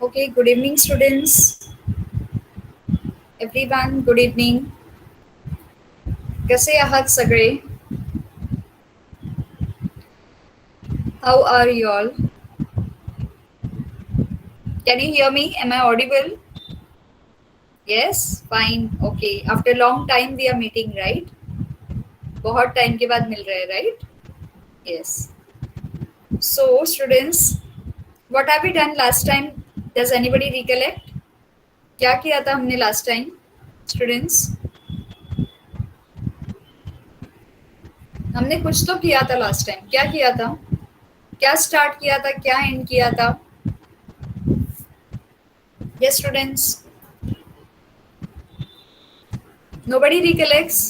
Okay, good evening, students. Everyone, good evening. कसे आहात सगळे? How are you all? Can you hear me? Am I audible? Yes, fine. Okay. After long time we are meeting, right? बहुत time के बाद मिल रहे हैं, right? Yes. So, students, what have we done last time? Does anybody recollect? क्या किया था हमने last time, students? हमने कुछ तो किया था last time. क्या किया था? क्या start किया था? क्या end किया था? Yes, students. Nobody recollects.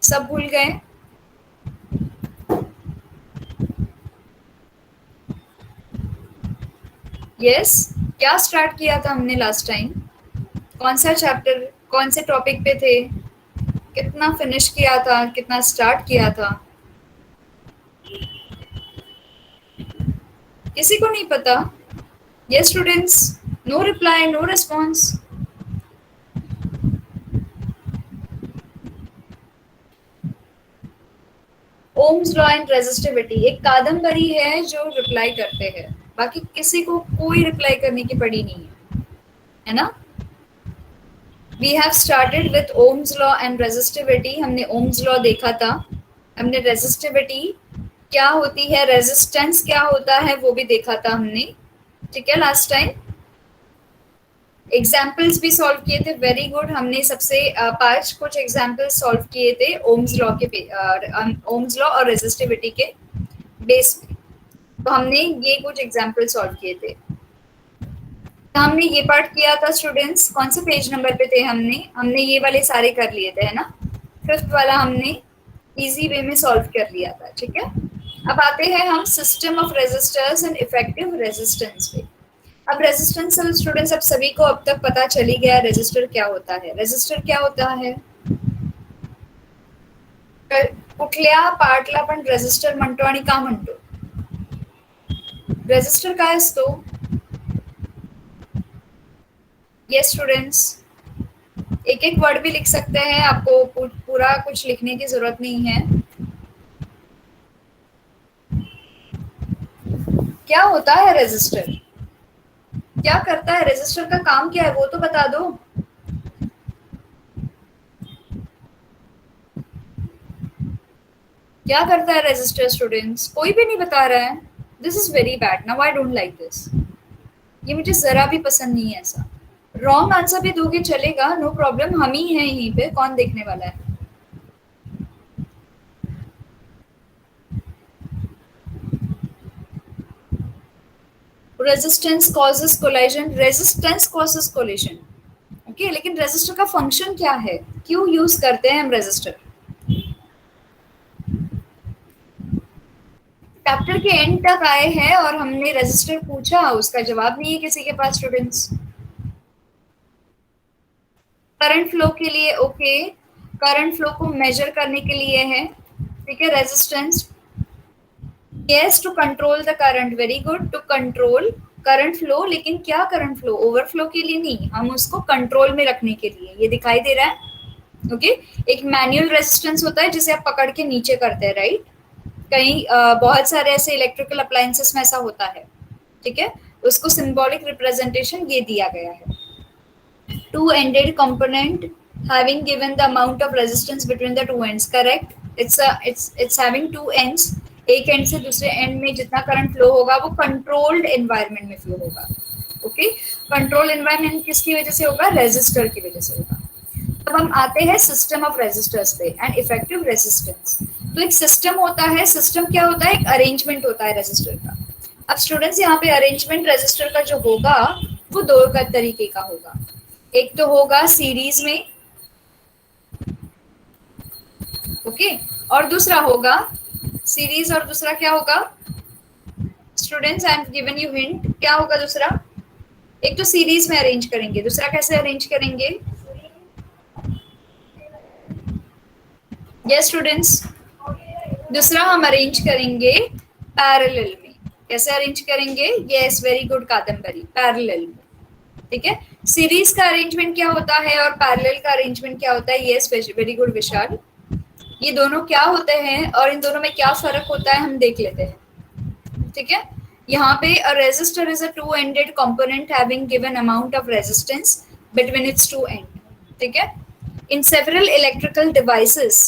सब भूल गए. Yes. क्या स्टार्ट किया था हमने लास्ट टाइम? कौन सा चैप्टर, कौन से टॉपिक पे थे? कितना फिनिश किया था, कितना स्टार्ट किया था? किसी को नहीं पता? Yes, students. No reply, no response. Ohms law and resistivity एक कादम्बरी है जो रिप्लाई करते हैं, बाकी किसी को कोई रिप्लाई करने की पड़ी नहीं है ना? We have started with Ohm's law and resistivity. हमने ओम्स लॉ देखा था, हमने रेजिस्टिविटी क्या होती है, रेजिस्टेंस क्या होता है वो भी देखा था हमने. ठीक है, लास्ट टाइम एग्जाम्पल्स भी सॉल्व किए थे. Very good. हमने सबसे 5 कुछ एग्जाम्पल्स सॉल्व किए थे ओम्स लॉ के ओम्स लॉ और रेजिस्टिविटी के बेस पे. तो हमने ये कुछ एग्जाम्पल सॉल्व किए थे. हमने ये पार्ट किया था स्टूडेंट्स. कौन से पेज नंबर पे थे? हमने ये वाले सारे कर लिए थे, है ना? 5th वाला हमने इजी वे में सॉल्व कर लिया था. ठीक है, अब आते हैं हम system of resistors and effective resistance पे. अब रेजिस्टेंस स्टूडेंट्स, अब सभी को अब तक पता चली गया रेजिस्टर क्या होता है. रेजिस्टर क्या होता है? कुठल्या पार्टला पण रेजिस्टर म्हणतो आणि का म्हणतो? रेजिस्टर काय असतो? यस स्टूडेंट्स, एक एक वर्ड भी लिख सकते हैं, आपको पूरा कुछ लिखने की जरूरत नहीं है. क्या होता है रेजिस्टर? क्या करता है रेजिस्टर? का काम क्या है वो तो बता दो. क्या करता है रेजिस्टर स्टूडेंट्स? कोई भी नहीं बता रहा है. This is very bad. Now I don't like this. ये मुझे जरा भी पसंद नहीं है ऐसा. रॉन्ग आंसर भी दोगे चलेगा, नो प्रॉब्लम. हम ही हैं यहीं पे, कौन देखने वाला है? Resistance causes collision. Resistance causes collision. Okay, लेकिन रेजिस्टर का फंक्शन क्या है? क्यों यूज करते हैं हम रेजिस्टर? चैप्टर के एंड तक आए हैं और हमने रेजिस्टर पूछा, उसका जवाब नहीं है किसी के पास स्टूडेंट्स. करंट फ्लो के लिए. ओके, करंट फ्लो को मेजर करने के लिए है. ठीक है, resistance. Yes, to control the current. Very good, to control current flow. लेकिन क्या करंट फ्लो? ओवरफ्लो के लिए नहीं, हम उसको कंट्रोल में रखने के लिए. ये दिखाई दे रहा है? ओके, एक मैनुअल रेजिस्टेंस होता है जिसे आप पकड़ के नीचे करते हैं, राइट? कहीं बहुत सारे ऐसे इलेक्ट्रिकल अप्लायंसेस में ऐसा होता है. ठीक है, उसको सिंबॉलिक रिप्रेजेंटेशन ये दिया गया है. Two ended component having given the amount of resistance between the two ends. correct? it's having two ends. एक एंड से दूसरे एंड में जितना करंट फ्लो होगा वो कंट्रोल्ड एनवायरनमेंट में फ्लो होगा. ओके, कंट्रोल एनवायरनमेंट किसकी वजह से होगा? रेजिस्टर की वजह से होगा. अब हम आते हैं सिस्टम ऑफ रेजिस्टर्स पे एंड इफेक्टिव रेजिस्टेंस. तो एक सिस्टम होता है. सिस्टम क्या होता है? एक अरेंजमेंट होता है रेजिस्टर का. अब स्टूडेंट्स, यहाँ पे अरेंजमेंट रेजिस्टर का जो होगा वो दो तरीके का होगा. एक तो होगा सीरीज में, ओके, और दूसरा होगा सीरीज. और दूसरा क्या होगा students? I am given you hint. क्या होगा दूसरा? एक तो सीरीज में अरेंज करेंगे, दूसरा कैसे अरेंज करेंगे? यस स्टूडेंट्स, दूसरा हम अरेंज करेंगे पैरेलल में. कैसे अरेंज करेंगे? Yes, very good Kadambari. Parallel में. ठीक है, सीरीज का अरेंजमेंट क्या होता है और पैरेलल का अरेंजमेंट क्या होता है, यस वेरी गुड विशाल। ये दोनों क्या होते हैं और इन दोनों में क्या फर्क होता है हम देख लेते हैं। ठीक है, यहाँ पे a resistor is a two-ended component having given amount of resistance between its two end. ठीक है, in several electrical devices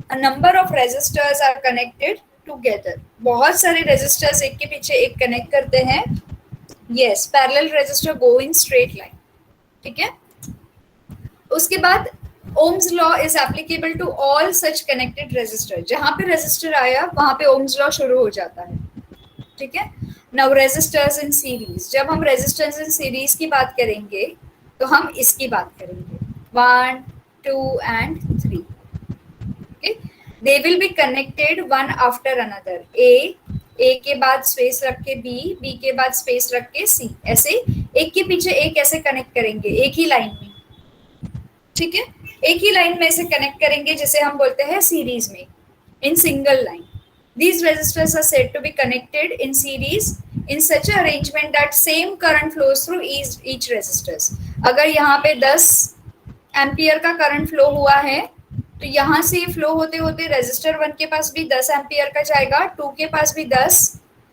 a number of resistors are connected together. बहुत सारे resistors एक के पीछे एक connect करते हैं। Yes, parallel resistor go in straight line. ठीक है, उसके बाद Ohm's law is applicable to all such connected resistor. जहां पे resistor आया वहां पे Ohm's law शुरू हो जाता है। ठीक है, नाउ रेजिस्टर्स इन सीरीज, जब हम रेजिस्टेंस इन सीरीज की बात करेंगे तो हम इसकी बात करेंगे 1 2 and 3। Okay, they will be connected one after another, A के बाद स्पेस रख के बी के बाद स्पेस रख के सी, ऐसे एक के पीछे एक ऐसे कनेक्ट करेंगे एक ही लाइन में। ठीक है, एक ही लाइन में ऐसे कनेक्ट करेंगे जिसे हम बोलते हैं सीरीज में, in single line. These resistors are said to be connected in series in such an arrangement that same current flows through each resistors. अगर यहाँ पे 10 एम्पियर का करंट फ्लो हुआ है तो यहाँ से फ्लो होते होते रेजिस्टर 1 के पास भी 10 एम्पियर का जाएगा, 2 के पास भी 10,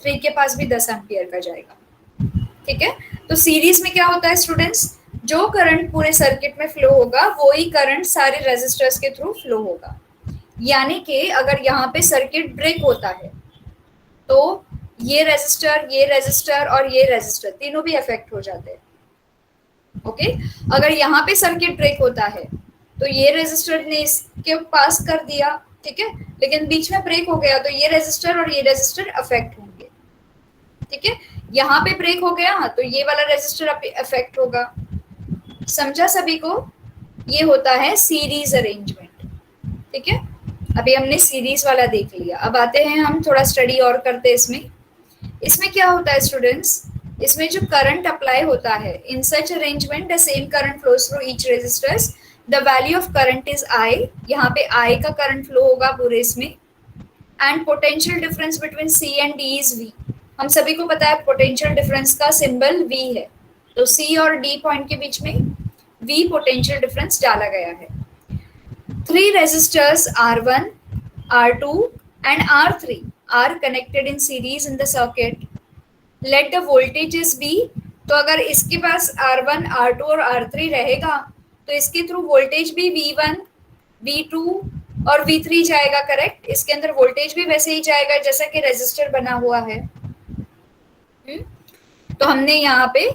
3 के पास भी 10 एम्पियर का जाएगा। ठीक है, तो सीरीज में क्या होता है स्टूडेंट्स, जो करंट पूरे सर्किट में फ्लो होगा वही करंट सारे रेजिस्टर्स के थ्रू फ्लो होगा। यानी कि अगर यहाँ पे सर्किट ब्रेक होता है तो ये रेजिस्टर और ये रेजिस्टर तीनों भी अफेक्ट हो जाते हैं। ओके, अगर यहाँ पे सर्किट ब्रेक होता है तो ये रेजिस्टर ने इसके पास कर दिया, ठीक है, लेकिन बीच में ब्रेक हो गया तो ये रेजिस्टर और ये रेजिस्टर अफेक्ट होंगे। ठीक है, यहाँ पे ब्रेक हो गया तो ये वाला रेजिस्टर अफेक्ट होगा। समझा सभी को? ये होता है सीरीज अरेंजमेंट। ठीक है, अभी हमने सीरीज वाला देख लिया, अब आते हैं हम थोड़ा स्टडी और करते हैं इसमें क्या होता है स्टूडेंट्स, इसमें जो करंट अप्लाई होता है in such arrangement the same current flows through each resistors, the value of current is I, यहाँ पे आई का करंट फ्लो होगा पूरे इसमें, and potential difference between C and D is V. हम सभी को पता है पोटेंशियल डिफरेंस का सिंबल वी है, तो सी और डी पॉइंट के बीच में वी पोटेंशियल डिफरेंस डाला गया है। Three resistors R1, R2 and R3 are connected in series in the circuit. Let the voltages be, तो अगर इसके पास R1, R2 और R3 रहेगा तो इसके थ्रू वोल्टेज भी V1, V2 और V3 जाएगा, करेक्ट। इसके अंदर वोल्टेज भी वैसे ही जाएगा जैसा कि रेजिस्टर बना हुआ है। तो हमने यहाँ पे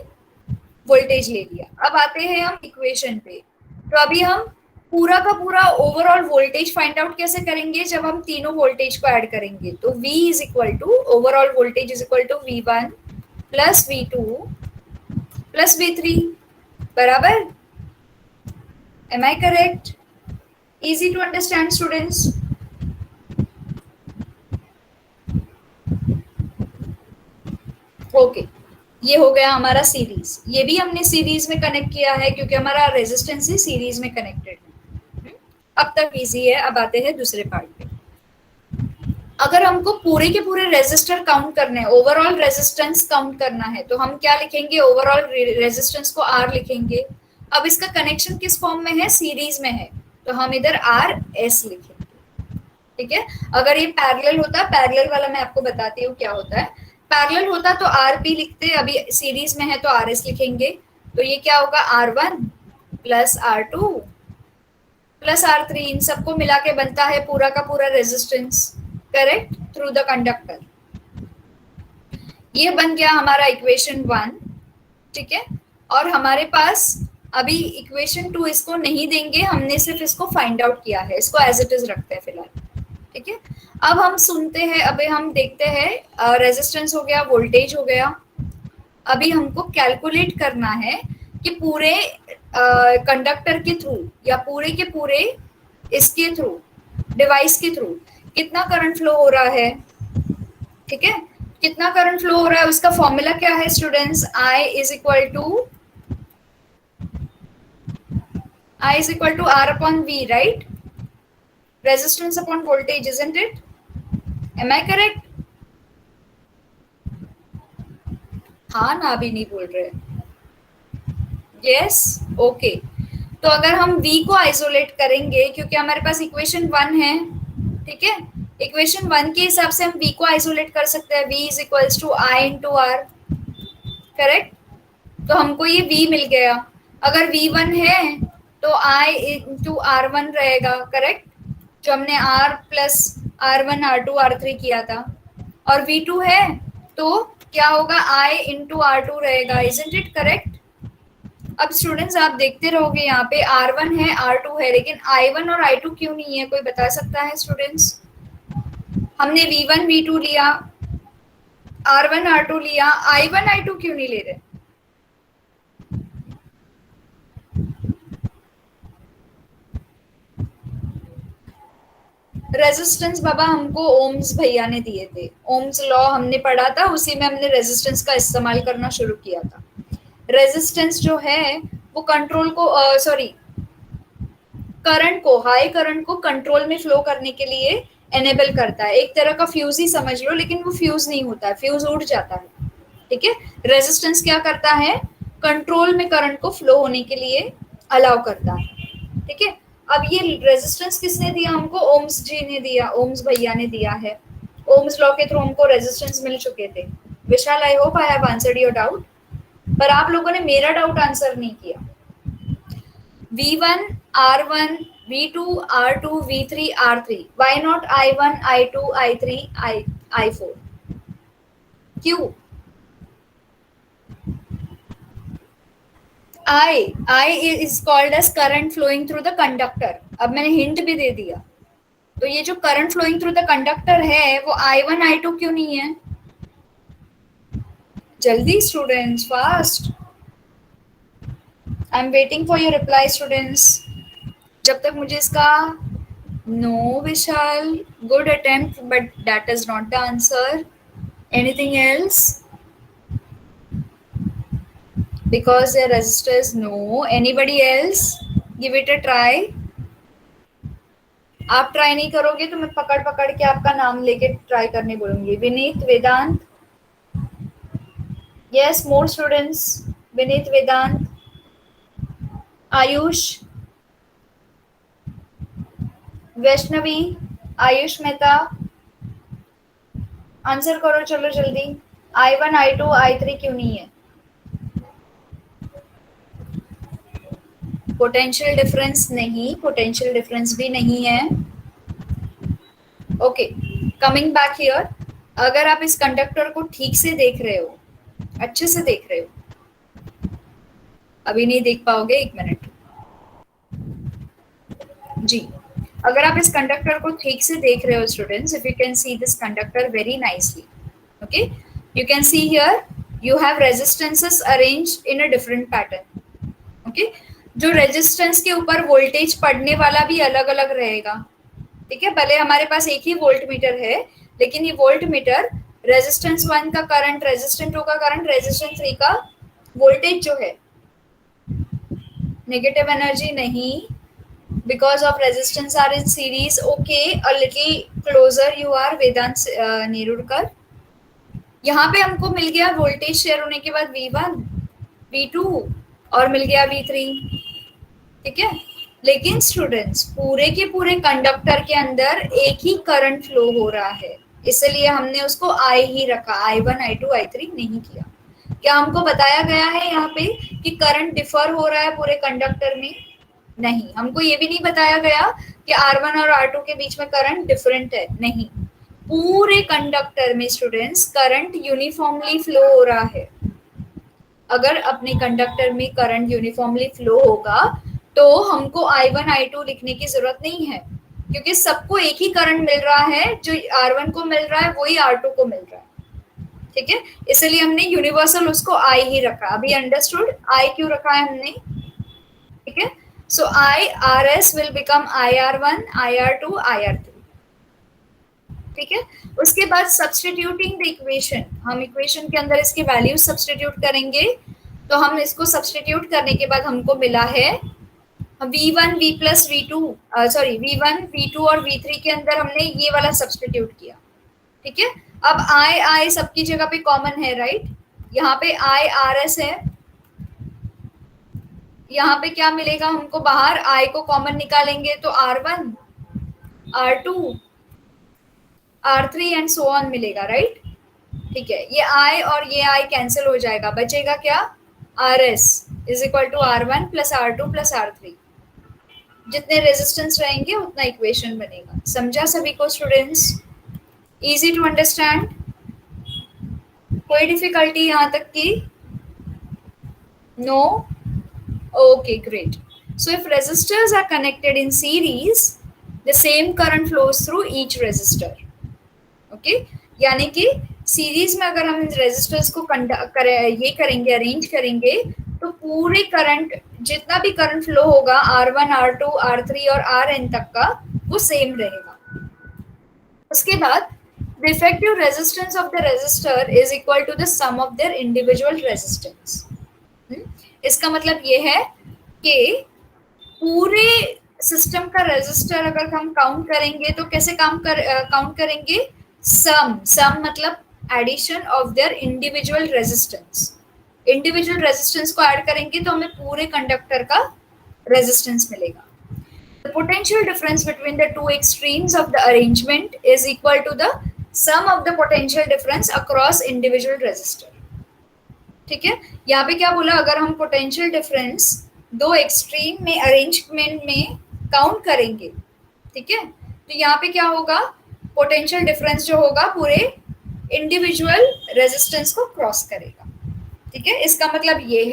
वोल्टेज ले लिया। अब आते हैं हम इक्वेशन पे। तो अभी हम पूरा का पूरा ओवरऑल वोल्टेज फाइंड आउट कैसे करेंगे, जब हम तीनों वोल्टेज को ऐड करेंगे तो V is equal to overall voltage is equal to V1 plus V2 plus V3 बराबर। Am I correct? Easy to understand students? Okay, ये हो गया हमारा सीरीज। ये भी हमने सीरीज में कनेक्ट किया है क्योंकि हमारा रेजिस्टेंस ही सीरीज में कनेक्टेड है। अब तक इजी है। अब आते हैं दूसरे पार्ट पे। अगर हमको पूरे के पूरे रेजिस्टर काउंट करने हैं, ओवरऑल रेजिस्टेंस काउंट करना है, तो हम क्या लिखेंगे, ओवरऑल रेजिस्टेंस को आर लिखेंगे। अब इसका कनेक्शन किस फॉर्म में है, सीरीज में है, तो हम इधर आर एस लिखेंगे। ठीक है, अगर ये पैरेलल होता, पैरेलल वाला मैं आपको बताती हूँ क्या होता है। पैरेलल होता तो आर पी लिखते, अभी सीरीज में है तो आर एस लिखेंगे। तो ये क्या होगा, R1 plus R2 plus R3, इन सबको मिला के बनता है पूरा का पूरा resistance, correct, through the conductor. ये बन गया हमारा इक्वेशन 1। ठीक है, और हमारे पास अभी इक्वेशन 2 इसको नहीं देंगे, हमने सिर्फ इसको फाइंड आउट किया है, इसको एज इट इज रखते हैं फिलहाल। ठीक है, अब हम सुनते हैं, अभी हम देखते हैं रेजिस्टेंस हो गया, वोल्टेज हो गया। अभी हमको कैलकुलेट करना है कि पूरे कंडक्टर के थ्रू या पूरे के पूरे इसके थ्रू, डिवाइस के थ्रू कितना करंट फ्लो हो रहा है। ठीक है, कितना करंट फ्लो हो रहा है, उसका फॉर्मूला क्या है students, I is equal to R upon V, right, resistance upon voltage, isn't it? Am I correct? हाँ ना, अभी नहीं बोल रहे, यस, ओके। तो अगर हम v को आइसोलेट करेंगे, क्योंकि हमारे पास इक्वेशन 1 है, ठीक है, इक्वेशन 1 के हिसाब से हम v को आइसोलेट कर सकते हैं, v is equals to I into R, correct. तो हमको ये v मिल गया। अगर v1 है तो i इंटू r1 रहेगा, करेक्ट, जो हमने r plus r1 r2 r3 किया था। और v2 है तो क्या होगा, i इंटू r2 रहेगा, इजंट इट करेक्ट। अब स्टूडेंट्स आप देखते रहोगे यहाँ पे R1 है R2 है, लेकिन I1 और I2 क्यों नहीं है, कोई बता सकता है स्टूडेंट्स? हमने V1 V2 लिया, R1 R2 लिया, I1 I2 क्यों नहीं ले रहे? रेजिस्टेंस बाबा हमको ओम्स भैया ने दिए थे, ओम्स लॉ हमने पढ़ा था, उसी में हमने रेजिस्टेंस का इस्तेमाल करना शुरू किया था। रेजिस्टेंस जो है वो कंट्रोल को सॉरी करंट को, हाई करंट को कंट्रोल में फ्लो करने के लिए एनेबल करता है। एक तरह का फ्यूज ही समझ लो, लेकिन वो फ्यूज नहीं होता है, फ्यूज उड़ जाता है, ठीक है। रेजिस्टेंस क्या करता है, कंट्रोल में करंट को फ्लो होने के लिए अलाउ करता है, ठीक है। अब ये रेजिस्टेंस किसने दिया हमको, ओम्स जी ने दिया, ओम्स भैया ने दिया है। ओम्स लॉ के थ्रू हमको रेजिस्टेंस मिल चुके थे। Vishal, I hope I have answered your doubt, पर आप लोगों ने मेरा डाउट आंसर नहीं किया। V1 R1 V2 R2 V3 R3, why not I1 I2 I3 I4? क्यों? I is called as current flowing through the conductor। अब मैंने हिंट भी दे दिया। तो ये जो current flowing through the conductor है वो I1 I2 क्यों नहीं है? जल्दी students, fast, I am waiting for your reply students. जब तक मुझे इसका no Vishal, good attempt but that is not the answer, anything else? Because the resistor is no, anybody else give it a try? आप try नहीं करोगे तो मैं पकड़ पकड़ के आपका नाम लेके ट्राई करने बोलूंगी। विनीत, वेदांत, यस, मोर स्टूडेंट्स, विनीत, वेदांत, आयुष, वैष्णवी, आयुष मेहता, आंसर करो चलो जल्दी। I1 I2 I3 क्यों नहीं है? पोटेंशियल डिफरेंस नहीं, पोटेंशियल डिफरेंस भी नहीं है। ओके, कमिंग बैक हियर, अगर आप इस कंडक्टर को ठीक से देख रहे हो, अच्छे से देख रहे हो, अभी नहीं देख पाओगे, एक मिनट जी। अगर आप इस कंडक्टर को ठीक से देख रहे हो students, if you can see this conductor very nicely, okay, you can see here you have resistances arranged in a different pattern, okay. जो रेजिस्टेंस के ऊपर वोल्टेज पढ़ने वाला भी अलग अलग रहेगा, ठीक है। भले हमारे पास एक ही वोल्ट मीटर है, लेकिन ये वोल्ट मीटर रेजिस्टेंस 1 का करंट, रेजिस्टेंस 2 का करंट, रेजिस्टेंस 3 का वोल्टेज जो है, नेगेटिव एनर्जी नहीं, because of resistance are in series, okay, a little closer you are, वेदांत नेरुरकर। यहाँ पे हमको मिल गया वोल्टेज शेयर होने के बाद V1 V2 और मिल गया V3, ठीक है। लेकिन स्टूडेंट्स पूरे के पूरे कंडक्टर के अंदर एक ही करंट फ्लो हो रहा है, इसलिए हमने उसको I ही रखा, I1 I2 I3 नहीं किया। क्या हमको बताया गया है यहाँ पे कि करंट डिफर हो रहा है पूरे कंडक्टर में? नहीं। हमको ये भी नहीं बताया गया कि R1 और R2 के बीच में करंट डिफरेंट है, नहीं। पूरे कंडक्टर में स्टूडेंट्स करंट यूनिफॉर्मली फ्लो हो रहा है। अगर अपने कंडक्टर में करंट यूनिफॉर्मली फ्लो होगा तो हमको I1 I2 लिखने की जरूरत नहीं है, क्योंकि सबको एक ही करंट मिल रहा है, जो R1 को मिल रहा है वही R2 को मिल रहा है, ठीक है। इसलिए हमने यूनिवर्सल उसको I ही रखा। अभी अंडरस्टूड I क्यों रखा है हमने, ठीक है। So IRS will become IR1, IR2, IR3, ठीक है। उसके बाद सब्सटीट्यूटिंग द इक्वेशन, हम इक्वेशन के अंदर इसकी वैल्यू सब्सटीट्यूट करेंगे। तो हम इसको सब्सटीट्यूट करने के बाद हमको मिला है V1 V plus V2, sorry V1 V2 और V3 के अंदर हमने ये वाला सब्सटीट्यूट किया, ठीक है। अब I सबकी जगह पे कॉमन है, राइट। यहाँ पे IRS है, यहाँ पे क्या मिलेगा हमको बाहर, I को कॉमन निकालेंगे तो R1, R2, R3 and so on मिलेगा, राइट? ठीक है, ये I और ये I कैंसिल हो जाएगा, बचेगा क्या? RS is equal to R1 plus R2 plus R3। जितने रेजिस्टेंस रहेंगे उतना इक्वेशन बनेगा। समझा सभी को स्टूडेंट्स? Easy to understand? कोई डिफिकल्टी यहाँ तक की? No? Okay, great. So if resistors are connected in series, the same current flows through each resistor. Okay? यानी कि सीरीज में अगर हम रेजिस्टर्स को ये करेंगे, अरेंज करेंगे, तो पूरे करंट, जितना भी करंट फ्लो होगा R1, R2, R3 और Rn तक का, वो सेम रहेगा। उसके बाद the effective resistance of the resistor is equal to the sum of their individual resistance. इसका मतलब ये है कि पूरे सिस्टम का रेजिस्टर अगर हम काउंट करेंगे तो कैसे काउंट करेंगे? सम मतलब addition of their individual resistance. Individual resistance को ऐड करेंगे तो हमें पूरे कंडक्टर का रेजिस्टेंस मिलेगा। The potential difference between the two extremes of the arrangement is equal to the sum of the potential difference across individual resistor. ठीक है, यहाँ पे क्या बोला? अगर हम पोटेंशियल डिफरेंस दो एक्सट्रीम में अरेंजमेंट में काउंट करेंगे, ठीक है, तो यहाँ पे क्या होगा? पोटेंशियल डिफरेंस जो होगा पूरे इंडिविजुअल रेजिस्टेंस को क्रॉस करेगा। ठीक है, इसका मतलब ये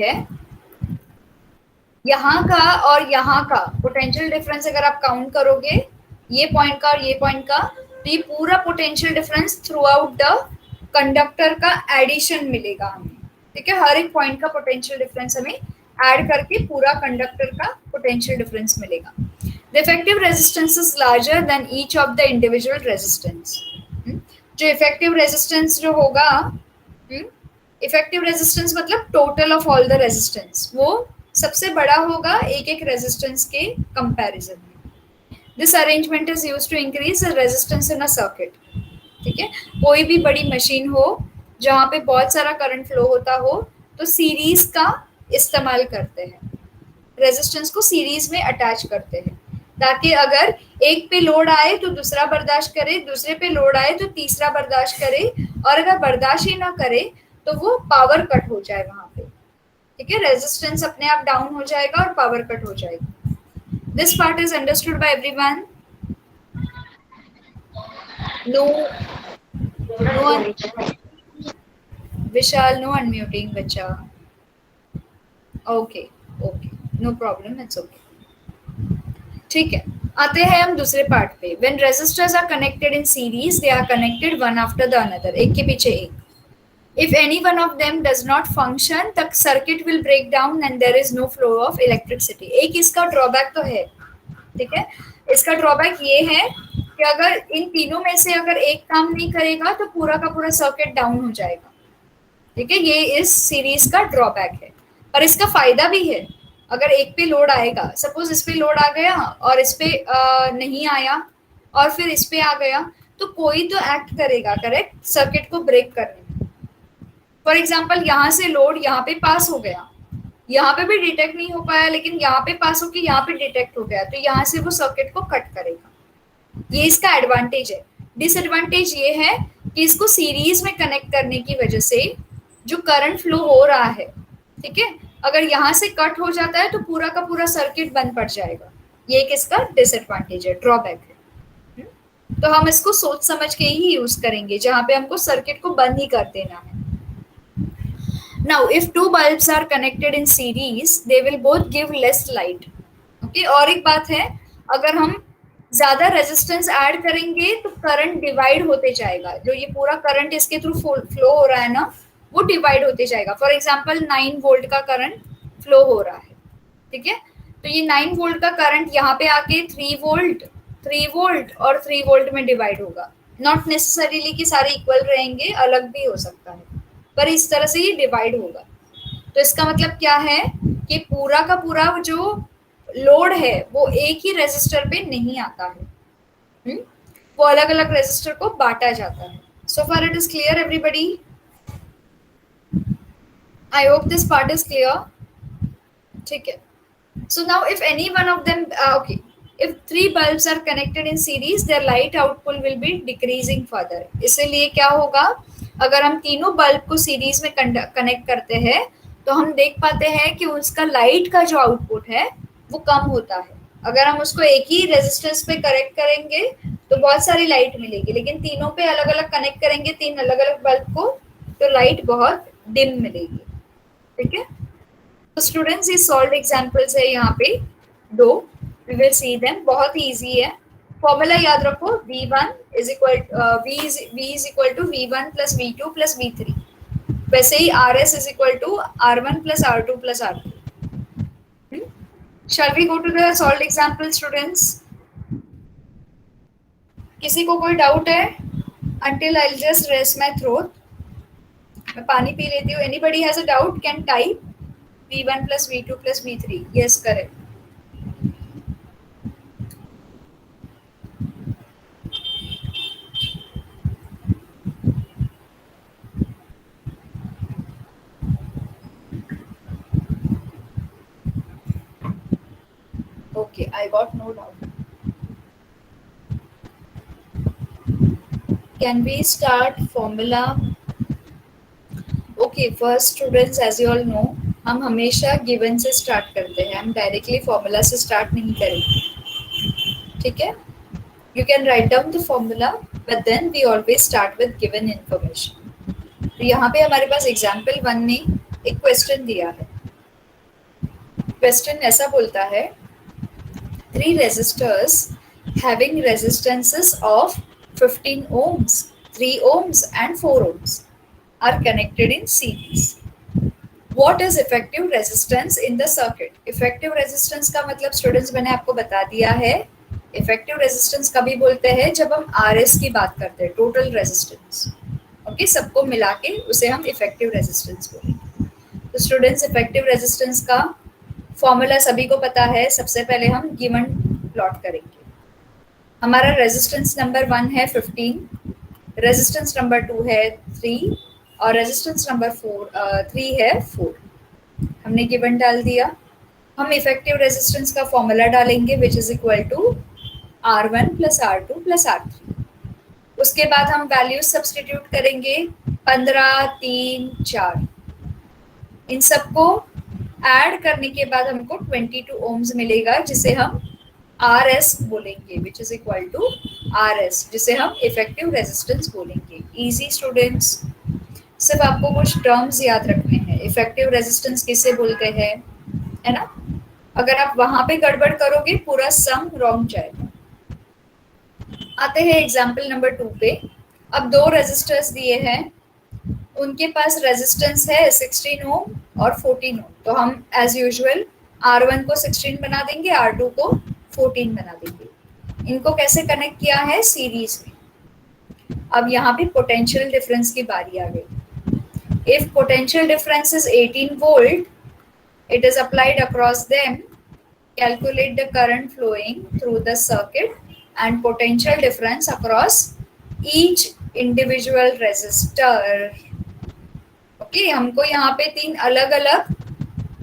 है यहाँ का और यहाँ का पोटेंशियल डिफरेंस अगर आप काउंट करोगे, ये पॉइंट का और ये पॉइंट का, तो ये पूरा potential difference through out the conductor का एडिशन मिलेगा हमें। ठीक है, हर एक पॉइंट का पोटेंशियल डिफरेंस हमें ऐड करके पूरा कंडक्टर का पोटेंशियल डिफरेंस मिलेगा। The effective resistance is larger than each of the individual resistance. जो इफेक्टिव रेजिस्टेंस जो होगा, इफेक्टिव रेजिस्टेंस मतलब total of all the resistance, वो सबसे बड़ा होगा एक एक रेजिस्टेंस के कंपैरिजन में। This arrangement is used to increase the resistance in a circuit. ठीक है, कोई भी बड़ी मशीन हो जहाँ पे बहुत सारा करंट फ्लो होता हो तो सीरीज का इस्तेमाल करते हैं, रेजिस्टेंस को सीरीज में अटैच करते हैं, ताकि अगर एक पे लोड आए तो दूसरा बर्दाश्त करे, दूसरे पे लोड आए तो तीसरा बर्दाश्त करे, और अगर बर्दाश्त ही ना करे तो वो पावर कट हो जाए वहां पे। ठीक है, रेजिस्टेंस अपने आप डाउन हो जाएगा और पावर कट हो जाएगी। This part is understood by everyone? No. Vishal, no unmuting, बच्चा. Okay, no problem, it's okay. ठीक है, आते हैं हम दूसरे पार्ट पे। When resistors are connected in series, they are connected one after the another, एक के पीछे एक. If any one of them does not function, the circuit will break down and there is no flow of electricity. एक इसका drawback तो है, ठीक है, इसका ड्रॉबैक ये है कि अगर इन तीनों में से अगर एक काम नहीं करेगा तो पूरा का पूरा सर्किट डाउन हो जाएगा। ठीक है, ये इस सीरीज का ड्रॉबैक है, पर इसका फायदा भी है। अगर एक पे लोड आएगा, सपोज इस पे लोड आ गया और इस पे नहीं आया और फिर इस पे आ गया, तो कोई तो एक्ट करेगा, करेक्ट, सर्किट को ब्रेक करने में। फॉर एग्जाम्पल, यहाँ से लोड यहाँ पे पास हो गया, यहाँ पे भी डिटेक्ट नहीं हो पाया, लेकिन यहाँ पे पास होके यहाँ पे डिटेक्ट हो गया, तो यहाँ से वो सर्किट को कट करेगा। ये इसका एडवांटेज है। डिसएडवांटेज ये है कि इसको सीरीज में कनेक्ट करने की वजह से जो करंट फ्लो हो रहा है, ठीक है, अगर यहाँ से कट हो जाता है तो पूरा का पूरा सर्किट बंद पड़ जाएगा। ये एक इसका डिसएडवांटेज है, ड्रॉबैक है। तो हम इसको सोच समझ के ही यूज करेंगे, जहाँ पे हमको सर्किट को बंद ही कर देना है। Now, if two bulbs are connected in series, they will both give less light. Okay, और एक बात है, अगर हम ज्यादा रेजिस्टेंस ऐड करेंगे तो करंट डिवाइड होते जाएगा। जो ये पूरा करंट इसके थ्रू फ्लो हो रहा है ना, वो डिवाइड होते जाएगा। फॉर एग्जांपल 9 वोल्ट का करंट फ्लो हो रहा है, ठीक है, तो ये 9 वोल्ट का करंट यहाँ पे आके 3 वोल्ट, 3 वोल्ट और 3 वोल्ट में डिवाइड होगा। नॉट नेसेसरीली कि सारे इक्वल रहेंगे, अलग भी हो सकता है, पर इस तरह से ये डिवाइड होगा। तो इसका मतलब क्या है कि पूरा का पूरा जो लोड है वो एक ही रेजिस्टर पे नहीं आता है, वो अलग अलग रेजिस्टर को बांटा जाता है। So far it is clear, everybody? I hope this part is clear. ठीक है. So now if any one of them, okay, if three bulbs are connected in series, their light output will be decreasing further. इसलिए क्या होगा, अगर हम तीनों bulb को series में कनेक्ट करते हैं तो हम देख पाते हैं कि उसका लाइट का जो आउटपुट है वो कम होता है. अगर हम उसको एक ही रेजिस्टेंस पे कनेक्ट करेंगे तो बहुत सारी लाइट मिलेगी, लेकिन तीनों पे अलग अलग कनेक्ट करेंगे तीन अलग अलग बल्ब को तो लाइट बहुत डिम मिलेगी. ठीक है. तो स्टूडेंट्स ये सॉल्व एग्जांपल्स है यहाँ पे दो. We will see them. बहुत ही इजी है. फॉर्मूला याद रखो, V1 is equal to V1 plus V2 plus V3. वैसे ही RS is equal to R1 plus R2 plus R3. Shall we go to the solved example, students? किसी को कोई डाउट है? Until I'll just rest my throat. मैं पानी P लेती हूँ. Anybody has a doubt can type V1 plus V2 plus V3. Yes, correct. Okay, I got no doubt. Can we start formula? Okay, first students, as you all know, हम हमेशा given से start करते हैं. हम directly formula से start नहीं करेंगे. ठीक है. You can write down the formula, but then we always start with given information. तो यहाँ पे हमारे पास एग्जाम्पल 1 में एक क्वेश्चन दिया है. क्वेश्चन ऐसा बोलता है, 3 resistors having resistances of 15 ohms, 3 ohms and 4 ohms are connected in series. What is effective resistance in the circuit? Effective resistance का मतलब स्टूडेंट्स मैंने आपको बता दिया है. इफेक्टिव रेजिस्टेंस कभी बोलते हैं जब हम RS की बात करते हैं, टोटल रेजिस्टेंस. ओके, सबको मिला के उसे हम इफेक्टिव रेजिस्टेंस बोलेंगे. तो स्टूडेंट्स इफेक्टिव रेजिस्टेंस का फॉर्मूला सभी को पता है. सबसे पहले हम गिवन प्लॉट करेंगे. हमारा रेजिस्टेंस नंबर 1 है 15, रेजिस्टेंस नंबर 2 है 3 और रेजिस्टेंस नंबर 3 है 4. हमने गिवन डाल दिया. हम इफेक्टिव रेजिस्टेंस का फॉर्मूला डालेंगे which is equal to R1 plus R2 plus R3. उसके बाद हम वैल्यूज सब्स्टिट्यूट करेंगे 15, 3, 4. इन सबको ऐड करने के बाद हमको 22 ohms मिलेगा जिसे हम RS बोलेंगे which is equal to RS, जिसे हम इफेक्टिव रेजिस्टेंस बोलेंगे. Easy students. सिर्फ आपको कुछ टर्म्स याद रखने हैं. इफेक्टिव रेजिस्टेंस किसे बोलते हैं, है ना. अगर आप वहां पे गड़बड़ करोगे पूरा सम रॉन्ग जाएगा. आते हैं एग्जाम्पल नंबर 2 पे. अब 2 रेजिस्टर्स दिए हैं, उनके पास रेजिस्टेंस है 16 ओम और 14 ओम. तो हम एज यूजुअल R1 को 16 बना देंगे, R2 को 14 बना देंगे. इनको कैसे कनेक्ट किया है, सीरीज में. अब यहाँ पे पोटेंशियल डिफरेंस की बारी आ गई. If potential difference is 18 volt, it is applied across them. Calculate the current flowing through the circuit and potential difference across each individual resistor. Okay, हमको यहाँ पे 3 अलग अलग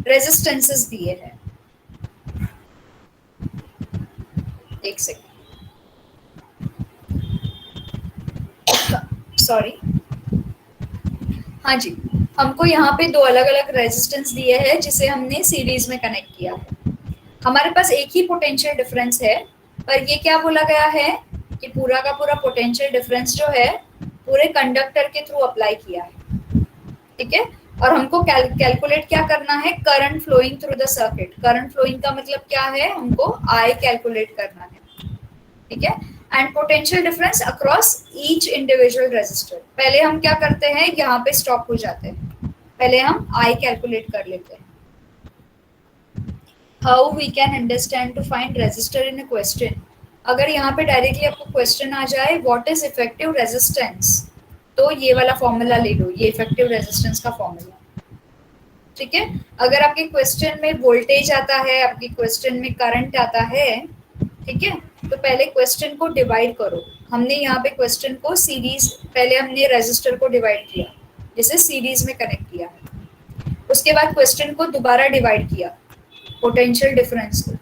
रेजिस्टेंसेस दिए हैं. एक सेकंड, सॉरी. हाँ जी, हमको यहाँ पे 2 अलग अलग रेजिस्टेंस दिए हैं जिसे हमने सीरीज में कनेक्ट किया है. हमारे पास एक ही पोटेंशियल डिफरेंस है, पर ये क्या बोला गया है कि पूरा का पूरा पोटेंशियल डिफरेंस जो है पूरे कंडक्टर के थ्रू अप्लाई किया है. ठीक है. और हमको कैलकुलेट क्या करना है, current flowing through the circuit. Current flowing का मतलब क्या है, हमको I कैलकुलेट करना है. ठीक है. And potential difference across each individual resistor. पहले हम क्या करते हैं, यहाँ पे स्टॉप हो जाते हैं. पहले हम I कैलकुलेट कर लेते हैं. How we can understand to find resistor in a question. अगर यहाँ पे डायरेक्टली आपको क्वेश्चन आ जाए व्हाट इज इफेक्टिव रेजिस्टेंस, तो ये वाला फॉर्मूला ले लो, ये इफेक्टिव रेजिस्टेंस का फॉर्मूला. ठीक है. अगर आपके क्वेश्चन में वोल्टेज आता है, आपके क्वेश्चन में करंट आता है, ठीक है, तो पहले क्वेश्चन को डिवाइड करो. हमने यहाँ पे क्वेश्चन को सीरीज, पहले हमने रेजिस्टर को डिवाइड किया, जिसे सीरीज में कनेक्ट किया है। उसके बाद क्वेश्चन को दोबारा डिवाइड किया, पोटेंशियल डिफरेंस को।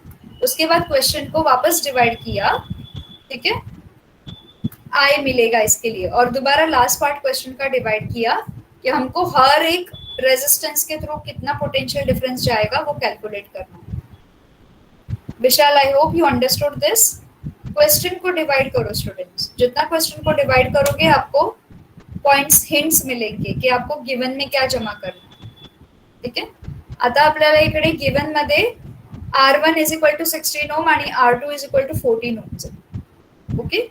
उसके बाद क्वेश्चन को वापस डिवाइड किया, ठीक है, आई मिलेगा इसके लिए, और दोबारा लास्ट पार्ट क्वेश्चन का डिवाइड किया कि हमको हर एक रेजिस्टेंस के थ्रू कितना पोटेंशियल डिफरेंस जाएगा वो कैलकुलेट करना है। Vishal, I hope you understood this. Question को डिवाइड करो स्टूडेंट्स, जितना क्वेश्चन को डिवाइड करोगे आपको पॉइंट्स, हिंट्स मिलेंगे की आपको गिवन में क्या जमा करना है, ठीक है। आता आपल्याला इकडे गिवन मध्ये R1 is equal to 16 ohm आणि R2 is equal to 14 ohm. Okay,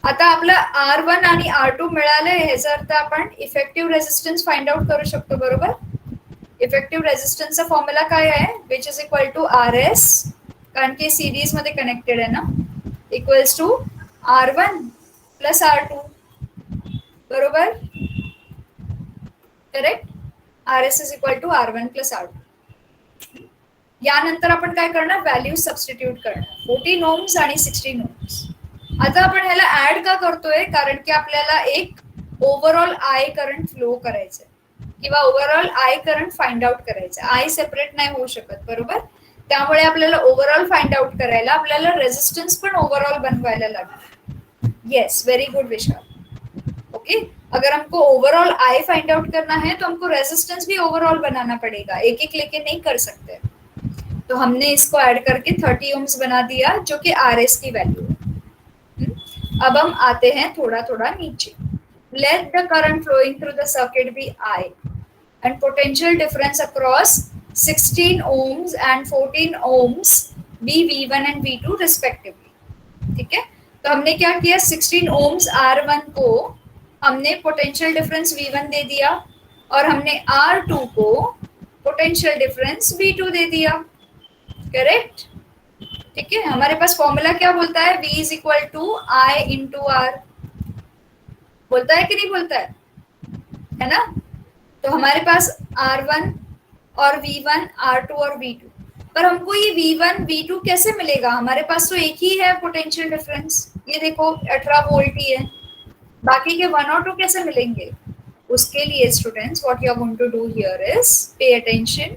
आता आपला R1 आणि R2 मिळाले, ह्याचा अर्थ आपण इफेक्टिव्ह रेजिस्टन्स फाइंड आउट करू शकतो, बरोबर। इफेक्टिव्ह रेजिस्टन्सचा फॉर्म्युला काय आहे, which is equal to RS, कारण की सीरीज मध्ये कनेक्टेड आहे ना, equals to R1 plus R2, बरोबर, correct. RS is equal to R1 plus R2। यानंतर आपण काय करणार, व्हॅल्यू सबस्टिट्यूट करणार, 14 ओम्स आणि 16 ओम्स। आता आपण ह्याला ऍड का करतोय, कारण की आपल्याला एक ओव्हरऑल आय करंट फ्लो करायचंय किंवा ओव्हरऑल आय करंट फाइंड आउट करायचं। आय सेपरेट नाही होऊ शकत, बरोबर। त्यामुळे आपल्याला ओव्हरऑल फाइंड आउट करायला आपल्याला रेजिस्टन्स पण ओव्हरऑल बनवायला लागणार। यस, वेरी गुड विशाल। ओके, अगर हमको ओवरऑल आई फाइंड आउट करना है तो हमको रेजिस्टेंस भी ओवरऑल बनाना पड़ेगा, एक एक लेके नहीं कर सकते। तो हमने इसको ऐड करके 30 ओम्स बना दिया, जो कि RS की वैल्यू है। अब हम आते हैं थोड़ा थोड़ा नीचे। Let the current flowing through the circuit be I and potential difference across 16 ohms and 14 ohms be V1 and V2 respectively, ठीक है। तो हमने क्या किया, 16 ohms R1 को हमने पोटेंशियल डिफरेंस V1 दे दिया, और हमने R2 को पोटेंशियल डिफरेंस V2 दे दिया, करेक्ट, ठीक है। हमारे पास फॉर्मूला क्या बोलता है, V is equal to I into R, बोलता है कि नहीं बोलता है ना। तो हमारे पास R1 और V1, R2 और V2, पर हमको ये V1 V2 कैसे मिलेगा, हमारे पास तो एक ही है पोटेंशियल डिफरेंस, ये देखो 18 वोल्ट ही है, बाकी के 1 और 2 कैसे मिलेंगे। उसके लिए students what you are going to do here is pay attention.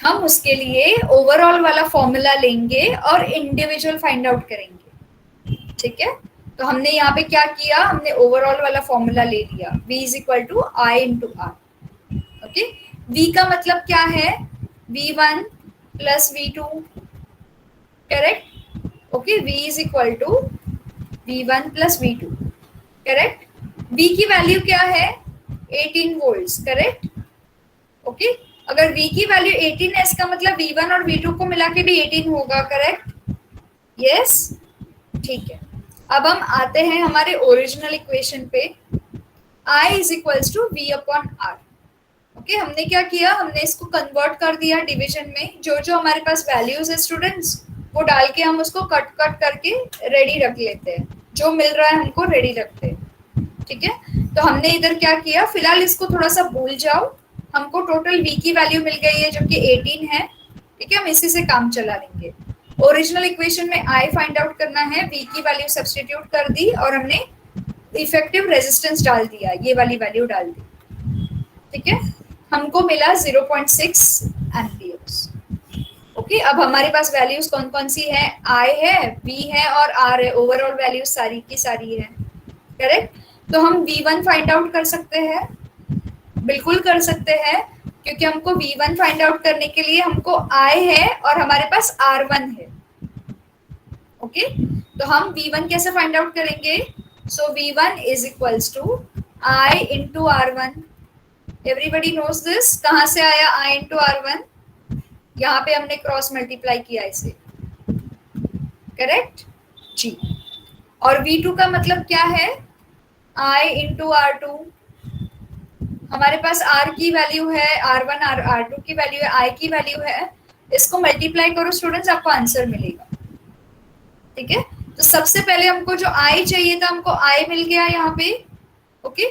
हम उसके लिए ओवरऑल वाला फॉर्मूला लेंगे और इंडिविजुअल फाइंड आउट करेंगे, ठीक है। तो हमने यहाँ पे क्या किया, हमने ओवरऑल वाला फॉर्मूला ले लिया, V is equal to I into R। Okay, V का मतलब क्या है, V1 plus V2, correct. Okay, V is equal to V1 plus V2, correct. V की वैल्यू क्या है, 18 वोल्ट्स, करेक्ट। ओके, अगर V की वैल्यू 18 है, इसका मतलब V1 और V2 को मिला के भी 18 होगा, करेक्ट। यस, ठीक है। अब हम आते हैं हमारे ओरिजिनल इक्वेशन पे, I is equals to V upon R। Okay, हमने क्या किया, हमने इसको कन्वर्ट कर दिया डिवीजन में, जो जो हमारे पास वैल्यूज है स्टूडेंट्स वो डाल के हम उसको कट कट करके रेडी रख लेते हैं, जो मिल रहा है हमको रेडी रखते हैं, ठीक है। तो हमने इधर क्या किया, फिलहाल इसको थोड़ा सा भूल जाओ, हमको टोटल V की वैल्यू मिल गई है जो कि 18 है, ठीक है। हम इसी से काम चला लेंगे। ओरिजिनल इक्वेशन में I फाइंड आउट करना है, V की वैल्यू सब्स्टिट्यूट कर दी और हमने इफेक्टिव रेजिस्टेंस डाल दिया, ये वाली वैल्यू डाल दी, ठीक है। हमको मिला 0.6 एम्पियर्स। ओके, अब हमारे पास वैल्यूज कौन कौन सी है, I है, V है और R है, ओवरऑल वैल्यूज सारी की सारी है, करेक्ट। तो हम V1 फाइंड आउट कर सकते हैं, बिल्कुल कर सकते हैं, क्योंकि हमको V1 फाइंड आउट करने के लिए हमको I है और हमारे पास R1 है। ओके, तो हम V1 कैसे फाइंड आउट करेंगे, so V1 is equals to I into R1। Everybody knows this, कहाँ से आया I इंटू R1, यहाँ पे हमने क्रॉस मल्टीप्लाई किया इसे, करेक्ट जी। और V2 का मतलब क्या है, I इंटू R2। हमारे पास R की वैल्यू है, R1 R2 की वैल्यू है, I की वैल्यू है, इसको मल्टीप्लाई करो स्टूडेंट्स, आपको आंसर मिलेगा, ठीक है। तो सबसे पहले हमको जो I चाहिए था, हमको I मिल गया यहाँ पे। ओके,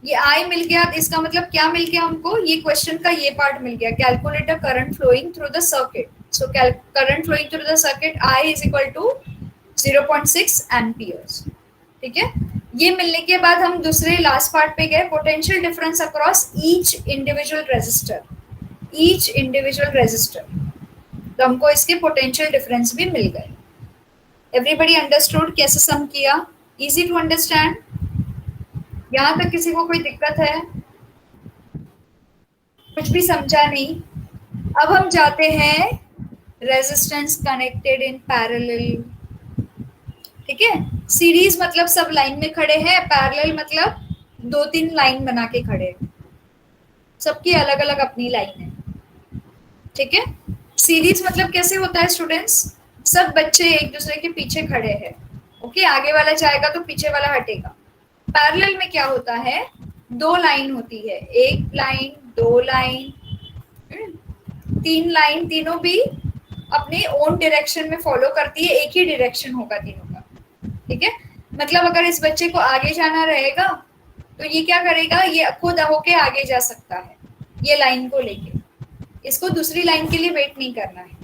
ये I मिल गया, इसका मतलब क्या मिल गया हमको, ये क्वेश्चन का ये पार्ट मिल गया, calculate the current flowing through the circuit. So current flowing through the circuit I is equal to 0.6 amperes. ठीक है, ये मिलने के बाद हम दूसरे लास्ट पार्ट पे गए, potential difference across each individual resistor. Each individual resistor, तो हमको इसके पोटेंशियल डिफरेंस भी मिल गए। एवरीबडी अंडरस्टूड कैसे सम किया? Easy to understand? यहाँ तक किसी को कोई दिक्कत है? कुछ भी समझा नहीं? अब हम जाते हैं रेजिस्टेंस कनेक्टेड इन पैरेलल। ठीक है, सीरीज मतलब सब लाइन में खड़े हैं, पैरेलल मतलब 2-3 लाइन बना के खड़े हैं, सबकी अलग अलग अपनी लाइन है। ठीक है, सीरीज मतलब कैसे होता है स्टूडेंट्स? सब बच्चे एक दूसरे के पीछे खड़े हैं। ओके, आगे वाला जाएगा तो पीछे वाला हटेगा। पैरेलल में क्या होता है, 2 लाइन होती है, 1 लाइन, 2 लाइन, 3 लाइन, तीनों भी अपने ओन डायरेक्शन में फॉलो करती है, एक ही डायरेक्शन होगा तीनों का। ठीक है, मतलब अगर इस बच्चे को आगे जाना रहेगा तो ये क्या करेगा, ये खुद होके आगे जा सकता है ये लाइन को लेके, इसको दूसरी लाइन के लिए वेट नहीं करना है।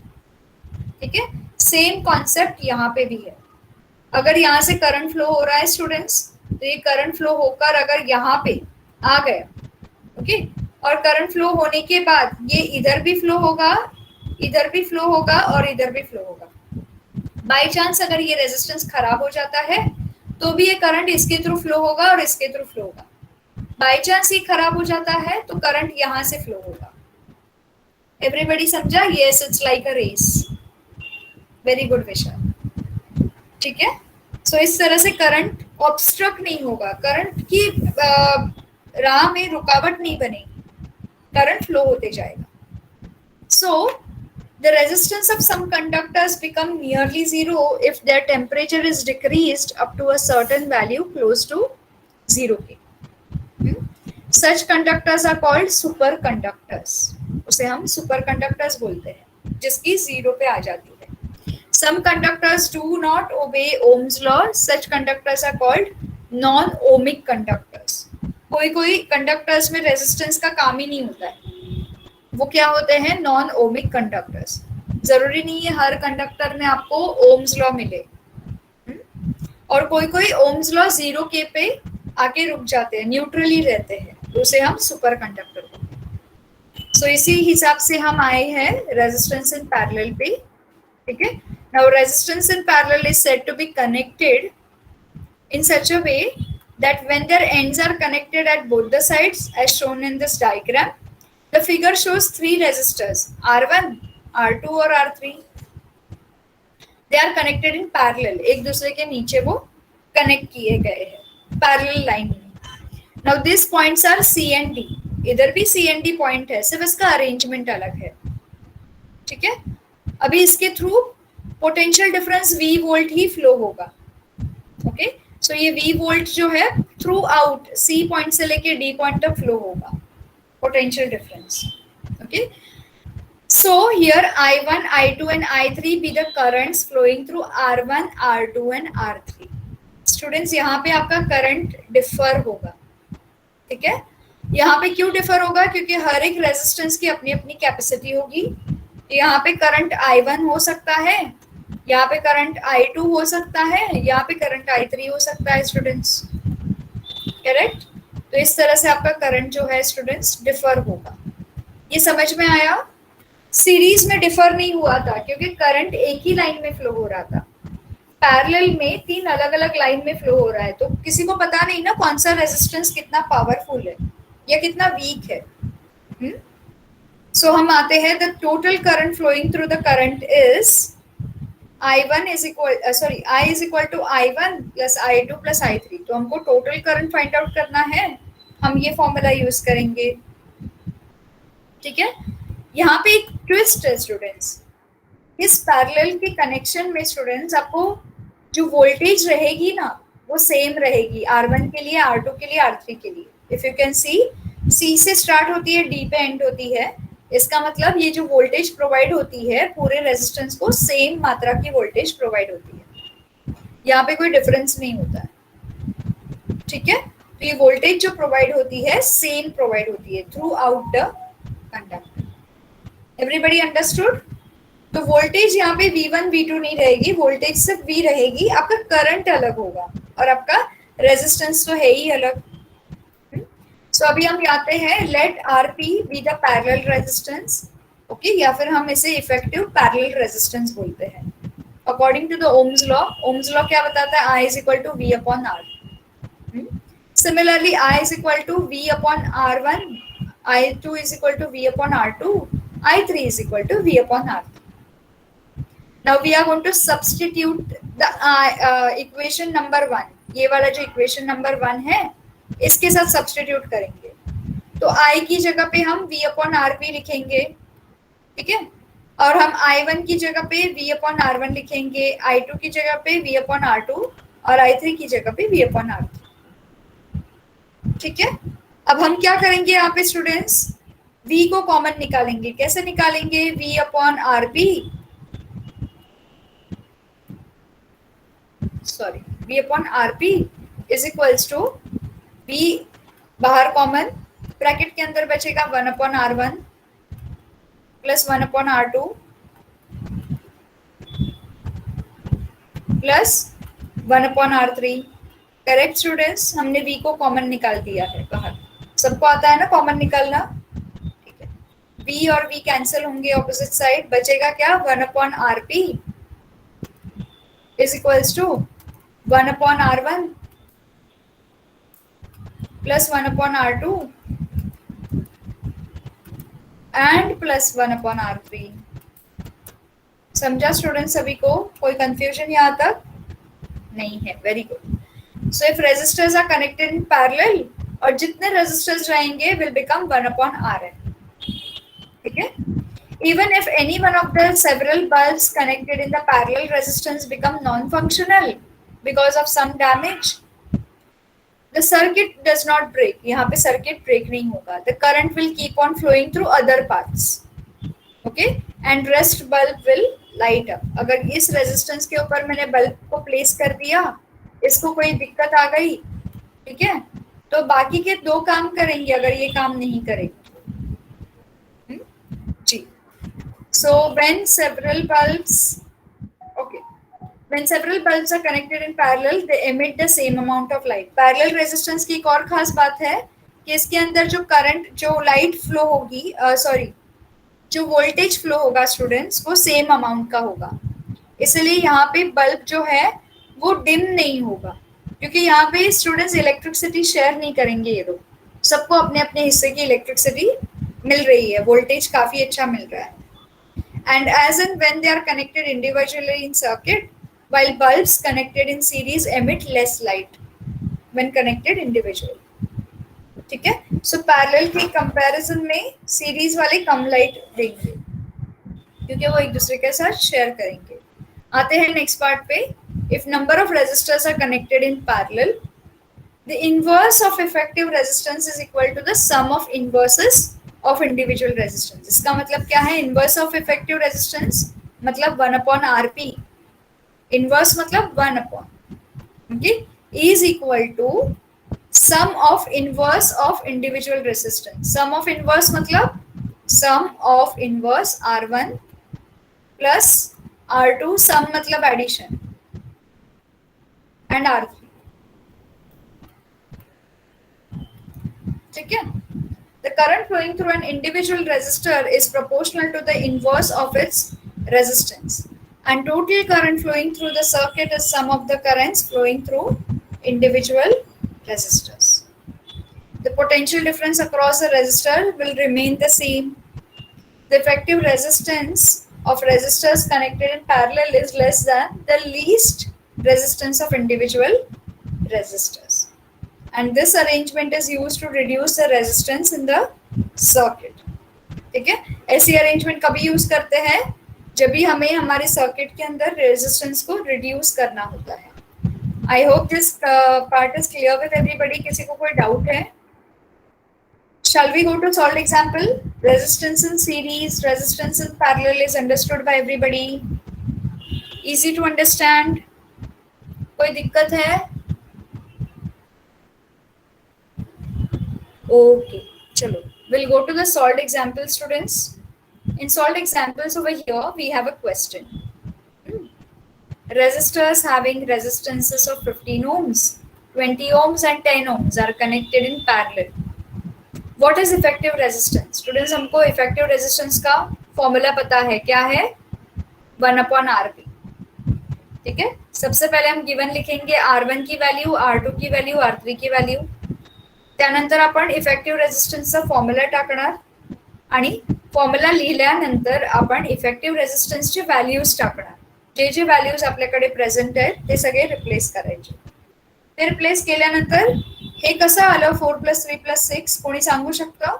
ठीक है, सेम कॉन्सेप्ट यहाँ पे भी है। अगर यहाँ से करंट फ्लो हो रहा है स्टूडेंट्स, तो ये करंट फ्लो होकर अगर यहाँ पे आ गया, ओके, और करंट फ्लो होने के बाद ये इधर भी फ्लो होगा, इधर भी फ्लो होगा और इधर भी फ्लो होगा। बाय चांस अगर ये रेजिस्टेंस खराब हो जाता है तो भी ये करंट इसके थ्रू फ्लो होगा और इसके थ्रू फ्लो होगा। बाय चांस ये खराब हो जाता है तो करंट यहाँ से फ्लो होगा। एवरीबडी समझा? Yes, it's like a race. Very good Vishal. ठीक है, सो इस तरह से करंट ऑब्स्ट्रक्ट नहीं होगा, करंट की राह में रुकावट नहीं बनेगी, करंट फ्लो होते जाएगा। सो the resistance of some conductors become nearly zero if their temperature is decreased up to a certain value close to 0 K. Such conductors are called superconductors. उसे हम superconductors बोलते हैं, जिसकी 0 पे आ जाती है। Some conductors do not obey Ohm's law. Such conductors are called non-ohmic conductors. कोई conductors में रेजिस्टेंस का काम ही नहीं होता है, वो क्या होते हैं, नॉन ओमिक कंडक्टर्स। जरूरी नहीं है हर कंडक्टर में आपको ओम्स लॉ मिले, और कोई ओम्स लॉ 0 के पे आके रुक जाते हैं, न्यूट्रली रहते हैं, तो उसे हम सुपर कंडक्टर बोलते हैं। सो इसी हिसाब से हम आए हैं रेजिस्टेंस इन पैरेलल पे। ठीक है, now resistance in parallel is said to be connected in such a way that when their ends are connected at both the sides as shown in this diagram, the figure shows 3 resistors R1, R2 और R3. They are connected in parallel, एक दूसरे के नीचे वो connect किए गए हैं parallel line में। Now these points are C and D. इधर भी C and D पॉइंट है, सिर्फ इसका अरेंजमेंट अलग है। ठीक है, अभी इसके through potential difference V volt ही फ्लो होगा। ओके, सो ये V वोल्ट जो है थ्रू आउट C पॉइंट से लेके D पॉइंट तक फ्लो होगा, potential difference. Okay, so here I1, I2 and I3 be the currents flowing through R1, R2 and R3. Students, यहाँ पे आपका करंट डिफर होगा। ठीक है, यहाँ पे क्यों डिफर होगा, क्योंकि हर एक रेजिस्टेंस की अपनी अपनी कैपेसिटी होगी। यहाँ पे करंट I1 हो सकता है, यहाँ पे करंट I2 हो सकता है, यहाँ पे करंट I3 हो सकता है स्टूडेंट्स, करेक्ट। तो इस तरह से आपका करंट जो है स्टूडेंट्स डिफर होगा। ये समझ में आया? सीरीज में डिफर नहीं हुआ था क्योंकि करंट एक ही लाइन में फ्लो हो रहा था, पैरेलल में 3 अलग अलग लाइन में फ्लो हो रहा है, तो किसी को पता नहीं ना कौन सा रेजिस्टेंस कितना पावरफुल है या कितना वीक है। सो हम आते हैं, the total current flowing through the current is I1 is equal I is equal to I1 plus I2 plus I3। तो हमको टोटल करंट फाइंड आउट करना है, हम ये फॉर्मूला यूज करेंगे। ठीक है, यहाँ पे एक ट्विस्ट है स्टूडेंट्स, इस पैरेलल के कनेक्शन में स्टूडेंट्स आपको जो वोल्टेज रहेगी ना वो सेम रहेगी, R1 के लिए, R2 के लिए, R3 के लिए। If you can C, C से स्टार्ट होती है, D पे एंड होती है, इसका मतलब ये जो वोल्टेज प्रोवाइड होती है पूरे रेजिस्टेंस को सेम मात्रा की वोल्टेज प्रोवाइड होती है, यहाँ पे कोई डिफरेंस नहीं होता है। ठीक है, तो ये वोल्टेज जो प्रोवाइड होती है सेम प्रोवाइड होती है through out the conductor. Everybody understood? तो वोल्टेज यहाँ पे V1 V2 नहीं रहेगी, वोल्टेज सिर्फ V रहेगी, आपका करंट अलग होगा और आपका रेजिस्टेंस तो है ही अलग। सो अभी हम आते हैं, let RP be the parallel resistance, okay, या फिर हम इसे इफेक्टिव पैरेलल रेजिस्टेंस बोलते हैं। According to the Ohm's law, Ohm's law क्या बताता है, I is equal to V upon R। Similarly, I is equal to V upon R1, I2 is equal to V upon R2, I3 is equal to V upon R3. Now we are going to substitute the equation number 1, ये वाला जो equation number 1 है इसके साथ substitute करेंगे। तो I की जगह पे हम V upon RP लिखेंगे, ठीक है, और हम I1 की जगह पे V upon R1 लिखेंगे, I2 की जगह पे V upon R2 और I3 की जगह पे V upon R3, ठीक है। अब हम क्या करेंगे यहाँ पे स्टूडेंट्स, V को कॉमन निकालेंगे। कैसे निकालेंगे, V upon RP, sorry V upon RP is equals to V बाहर कॉमन, ब्रैकेट के अंदर बचेगा 1 upon R1 plus 1 upon R2 plus 1 upon R3। Correct students, हमने V को कॉमन निकाल दिया है बाहर। सबको आता है ना कॉमन निकालना, ठीक है। V और V कैंसिल होंगे ऑपोजिट साइड, बचेगा क्या, 1 upon RP is equals to 1 upon R1 plus 1 upon R2 and plus 1 upon R3। समझा स्टूडेंट्स सभी को, कोई कंफ्यूजन यहाँ तक नहीं है, very good. So if resistors are connected in parallel, और जितने रेजिस्टर्स रहेंगे विल बिकम 1 अपॉन Rn, ठीक है। Even if any one of the several bulbs connected in the parallel resistance become non-functional because of some damage, the circuit does not break. यहाँ पे circuit break नहीं होगा. The current will keep on flowing through other paths. Okay? And rest bulb will light up. अगर इस resistance के ऊपर मैंने bulb को place कर दिया, इसको कोई दिक्कत आ गई, ठीक है, तो बाकी के दो काम करेंगे अगर ये काम नहीं करेंगे। जी। So when several bulbs are connected in parallel, they emit the same amount of light. Parallel resistance की एक और खास बात है कि इसके अंदर जो करंट, जो लाइट फ्लो होगी, जो वोल्टेज फ्लो होगा स्टूडेंट्स, वो सेम अमाउंट का होगा। इसलिए यहाँ पे बल्ब जो है वो डिम नहीं होगा, क्योंकि यहाँ पे स्टूडेंट्स इलेक्ट्रिसिटी शेयर नहीं करेंगे, ये लोग सबको अपने अपने हिस्से की इलेक्ट्रिसिटी मिल रही है, वोल्टेज काफी अच्छा मिल रहा है। And as and when they are connected individually in circuit, while bulbs connected in series emit less light when connected individually, ठीक है। So parallel के comparison में series वाले कम light देंगे क्योंकि वो एक दूसरे के साथ share करेंगे। आते हैं next part पे, if number of resistors are connected in parallel, the inverse of effective resistance is equal to the sum of inverses of individual resistance। इसका मतलब क्या है, inverse of effective resistance मतलब 1 upon RP, inverse मतलब 1 upon, okay, is equal to sum of inverse of individual resistance। sum of inverse मतलब sum of inverse R1 plus R2, sum मतलब addition, and R3, ठीक है। The current flowing through an individual resistor is proportional to the inverse of its resistance, and total current flowing through the circuit is sum of the currents flowing through individual resistors. The potential difference across the resistor will remain the same. The effective resistance of resistors connected in parallel is less than the least resistance of individual resistors. And this arrangement is used to reduce the resistance in the circuit, ठीक है। ऐसी arrangement कभी use करते हैं जब भी हमें हमारे सर्किट के अंदर रेजिस्टेंस को रिड्यूस करना होता है। I hope this part is clear with everybody. किसी को कोई डाउट है? Shall we go to solved example? Resistance in series, resistance in parallel is understood by everybody. Easy to understand. कोई दिक्कत है? Okay, चलो, we'll go to the solved example, students. In solved examples over here, we have a question. Resistors having resistances of 15 ohms, 20 ohms and 10 ohms are connected in parallel. What is effective resistance? Students, हमको effective resistance का formula पता है, क्या है? 1/RP. ठीक है, सबसे पहले हम गिवन लिखेंगे R1 की वैल्यू, R2 की वैल्यू, R3 की वॅल्यू. त्यानंतर आपण इफेक्टिव्ह रेझिस्टन्सचा फॉर्म्युला टाकणार आणि फॉर्म्युला लिहिल्यानंतर आपण इफेक्टिव्ह रेझिस्टन्सचे व्हॅल्यूज टाकणार. जे जे व्हॅल्यूज आपल्याकडे प्रेझेंट आहेत ते सगळे रिप्लेस करायचे. ते रिप्लेस केल्यानंतर हे कसं आलं 4 + 3 + 6 कोणी सांगू शकतं?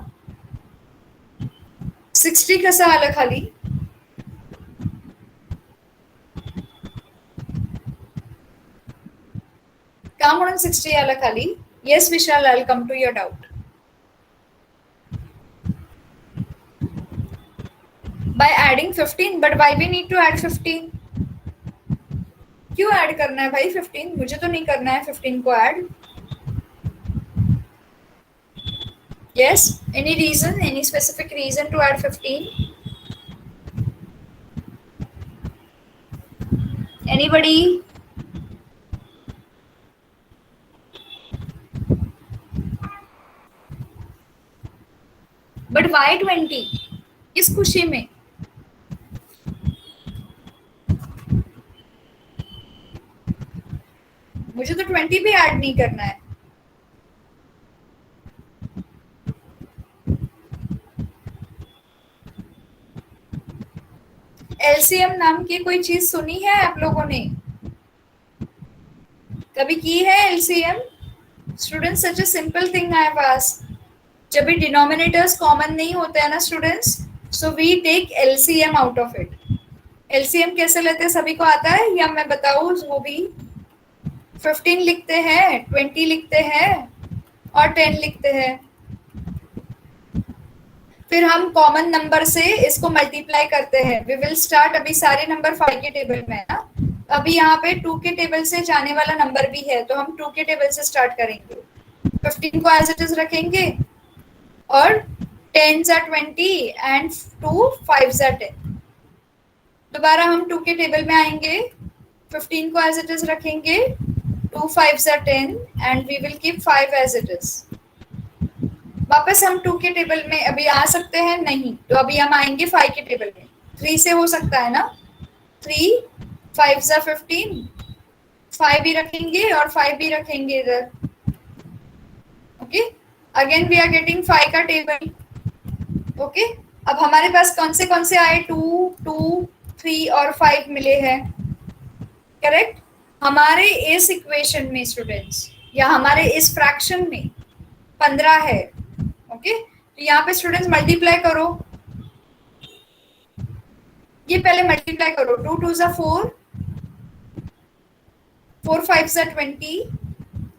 60 कसं आलं खाली? का म्हणून 60 आलं खाली? Yes Vishal, I will come to your doubt. By adding 15, but why we need to add 15? क्यों ऐड करना है भाई 15? मुझे तो नहीं करना है 15 को add. Yes, any reason, any specific reason to add 15? Anybody? But why 20? किस खुशी में? मुझे तो 20 भी ऐड नहीं करना है. एलसीएम नाम की कोई चीज सुनी है आप लोगों ने? कभी की है LCM? Students, such a simple thing I have asked. जब भी डिनोमिनेटर्स कॉमन नहीं होते हैं ना students, so we take LCM out of it. LCM कैसे लेते हैं सभी को आता है या मैं बताऊं? वो भी 15 लिखते हैं, 20 लिखते हैं और 10 लिखते हैं. फिर हम कॉमन नंबर से इसको मल्टीप्लाई करते हैं. वी विल स्टार्ट, अभी सारे नंबर 5 के टेबल में है ना, अभी यहाँ पे 2 के टेबल से जाने वाला नंबर भी है, तो हम 2 के टेबल से स्टार्ट करेंगे. 15 को एज इट इज रखेंगे और 10s are 20 and 2 5s are 10. दोबारा हम 2 के टेबल में आएंगे, 15 को एज इट इज रखेंगे, 2 5s are 10 and we will keep 5 as it is. वापस हम 2 के टेबल में अभी आ सकते हैं नहीं, तो अभी हम आएंगे 5 के टेबल में. 3 से हो सकता है ना, 3 5s are 15, 5 भी रखेंगे और 5 भी रखेंगे इधर. Okay, again we are getting 5 का टेबल. ओके, अब हमारे पास कौन से आए? 2 2 3 और 5 मिले हैं. करेक्ट. हमारे इस इक्वेशन में स्टूडेंट्स या हमारे इस फ्रैक्शन में 15 है. ओके, तो यहाँ पे स्टूडेंट्स मल्टीप्लाई करो. ये पहले मल्टीप्लाई करो. 2 2s are 4, 4 5s are 20,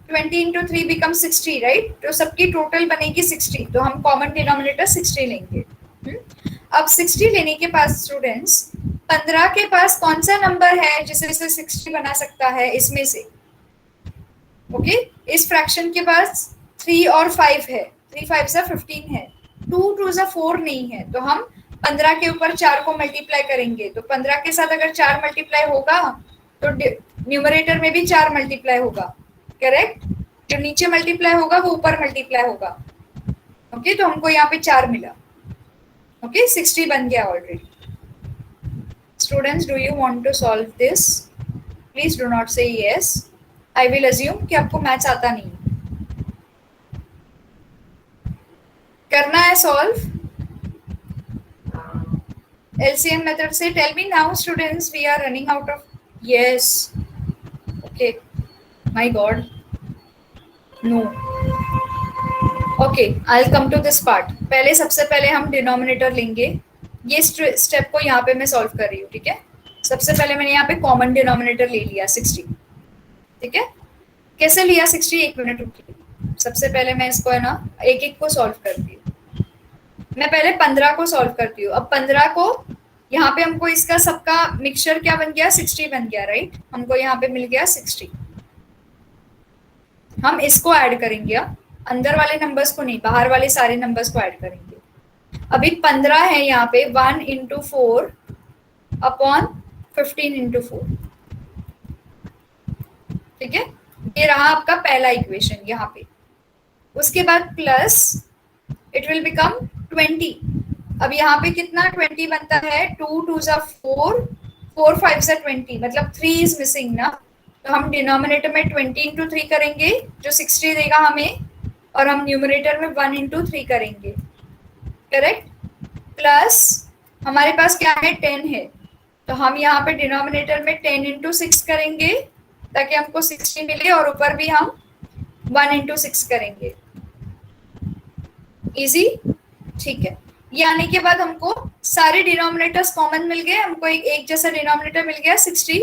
20 into 3 becomes 60, right? तो सबकी टोटल बनेगी 60, तो हम कॉमन डिनोमिनेटर 60 लेंगे. अब 60 लेने के बाद स्टूडेंट्स 15 के पास कौन सा नंबर है जिसे 60 बना सकता है इसमें से? ओके, इस फ्रैक्शन के पास 3 और 5 है. 3 5s are 15 है, 2 2s are 4 नहीं है, तो हम 15 के ऊपर 4 को मल्टीप्लाई करेंगे. तो 15 के साथ अगर 4 मल्टीप्लाई होगा तो न्यूमरेटर में भी 4 मल्टीप्लाई होगा. करेक्ट. जो नीचे मल्टीप्लाई होगा वो ऊपर मल्टीप्लाई होगा. ओके, तो हमको यहाँ पे 4 मिला. ओके, 60 बन गया already. Students, do you want to solve this? Please do not say yes. I will assume कि आपको मैथ्स आता नहीं. करना है सॉल्व एलसीएम मेथड से. Tell me now students, we are running out of. Yes, okay, my god, no. Okay, I will come to this part. पहले सबसे पहले हम डिनोमिनेटर लेंगे. ये स्टेप को यहाँ पे मैं सॉल्व कर रही हूँ. ठीक है, सबसे पहले मैंने यहाँ पे कॉमन डिनोमिनेटर ले लिया 60. ठीक है, कैसे लिया 60? 1 मिनट रुकिए. सबसे पहले मैं इसको है ना एक एक को सॉल्व करती हूँ. मैं पहले 15 को सॉल्व करती हूँ. अब 15 को यहाँ पे हमको इसका सबका मिक्सचर क्या बन गया? 60 बन गया, राइट? हमको यहाँ पे मिल गया 60. हम इसको ऐड करेंगे. अंदर वाले नंबर्स को नहीं, बाहर वाले सारे नंबर्स को ऐड करेंगे. अभी 15 है यहाँ पे, 1 इंटू 4 अपॉन 15 इंटू 4, ठीक है। ये रहा आपका पहला इक्वेशन यहाँ पे। उसके बाद प्लस इट विल बिकम 20। अब यहाँ पे कितना 20 बनता है, 2 2 जा 4, 4 5 जा 20, मतलब 3 इज मिसिंग ना, तो हम डिनोमिनेटर में 20 इंटू 3 करेंगे जो 60 देगा हमें, और हम न्यूमरेटर में 1 इंटू 3 करेंगे, करेक्ट। प्लस हमारे पास क्या है, 10 है, तो हम यहाँ पे डिनोमिनेटर में 10 इंटू 6 करेंगे ताकि हमको 60 मिले, और ऊपर भी हम 1 इंटू 6 करेंगे। इजी, ठीक है। ये आने के बाद हमको सारे डिनोमिनेटर्स कॉमन मिल गए, हमको एक जैसा डिनोमिनेटर मिल गया 60।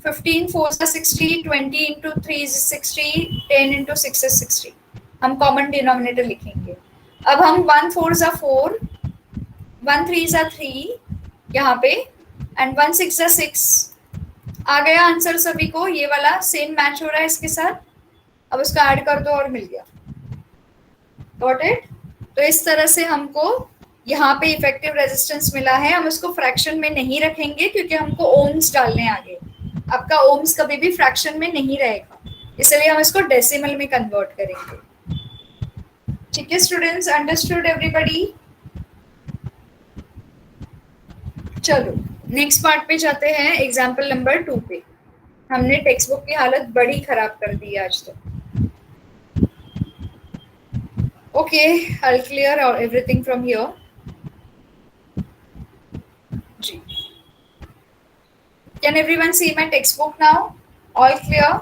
15 4 60, 20 इंटू 3 इज 60, 10 इंटू 6 इज 60। हम कॉमन डिनोमिनेटर लिखेंगे। अब हम 1 4 जा 4, 1 3 जा 3 यहाँ पे, एंड 1 6 जा 6। आ गया आंसर सभी को, ये वाला सेम मैच हो रहा है इसके साथ। अब उसको ऐड कर दो और मिल गया, गॉट इट। तो इस तरह से हमको यहाँ पे इफेक्टिव रेजिस्टेंस मिला है। हम उसको फ्रैक्शन में नहीं रखेंगे क्योंकि हमको ओम्स डालने आगे, आपका ओम्स कभी भी फ्रैक्शन में नहीं रहेगा, इसलिए हम इसको डेसिमल में कन्वर्ट करेंगे। ठीक है स्टूडेंट्स, अंडरस्टूड एवरीबॉडी। चलो नेक्स्ट पार्ट पे जाते हैं, एग्जाम्पल नंबर 2 पे। हमने टेक्स्ट बुक की हालत बड़ी खराब कर दी आज तो। Okay, I will clear everything from here जी। Can everyone see my text book now? All clear?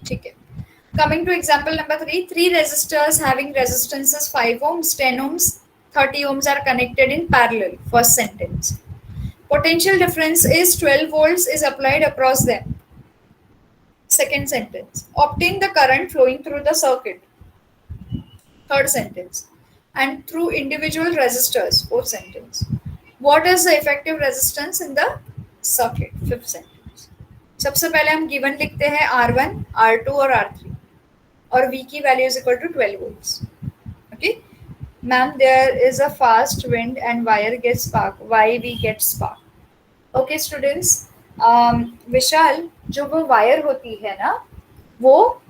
ठीक है। Coming to example number 3, 3 resistors having resistances 5 ohms, 10 ohms, 30 ohms are connected in parallel. First sentence. Potential difference is 12 volts is applied across them. Second sentence. Obtain the current flowing through the circuit. Third sentence. And through individual resistors. Fourth sentence. What is the effective resistance in the circuit? Fifth sentence. सबसे पहले हम given लिखते हैं R1, R2 और R3, और V की value is equal to 12 volts. Okay, ma'am, there is a fast wind and wire gets spark. Why we get spark? Okay, students. विशाल, जो वो वायर होती है ना, वो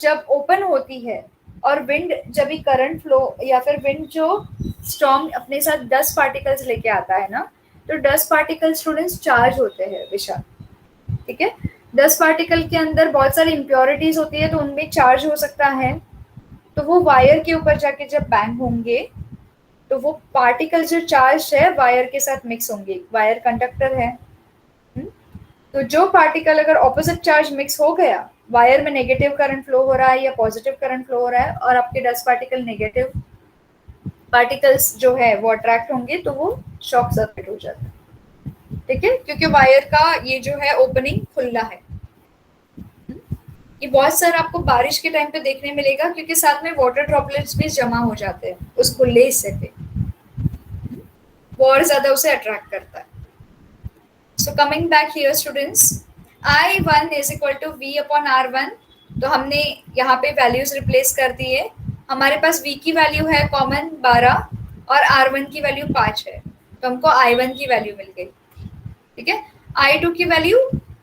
जब ओपन होती है और विंड जब भी करंट फ्लो, या फिर विंड जो स्टॉर्म अपने साथ 10 पार्टिकल्स लेके आता है ना, तो 10 पार्टिकल्स स्टूडेंट्स चार्ज होते हैं विशाल, ठीक है। 10 पार्टिकल के अंदर बहुत सारी इम्प्योरिटीज होती है, तो उनमें चार्ज हो सकता है, तो वो वायर के ऊपर जाके जब बैंग होंगे तो वो पार्टिकल जो चार्ज है वायर के साथ मिक्स होंगे। वायर कंडक्टर है, तो जो पार्टिकल अगर ऑपोजिट चार्ज मिक्स हो गया, वायर में नेगेटिव करंट फ्लो हो रहा है या पॉजिटिव करंट फ्लो हो रहा है, और आपके 10 पार्टिकल नेगेटिव पार्टिकल्स जो है वो अट्रैक्ट होंगे, तो वो शॉर्ट सर्किट हो जाता है, ठीक है, क्योंकि वायर का ये जो है ओपनिंग खुला है। ये बहुत सारा आपको बारिश के टाइम पे देखने मिलेगा, क्योंकि साथ में वाटर ड्रॉपलेट्स भी जमा हो जाते हैं उस खुले हिस्से पे, वो और ज्यादा उसे अट्रैक्ट करता है। So coming back here students, I1 is equal to V upon R1, तो हमने यहाँ पे वैल्यूज रिप्लेस कर दी है। हमारे पास V की वैल्यू है कॉमन 12 और R1 की वैल्यू 5 है, तो हमको I1 की वैल्यू मिल गई, ठीक है। I2 की वैल्यू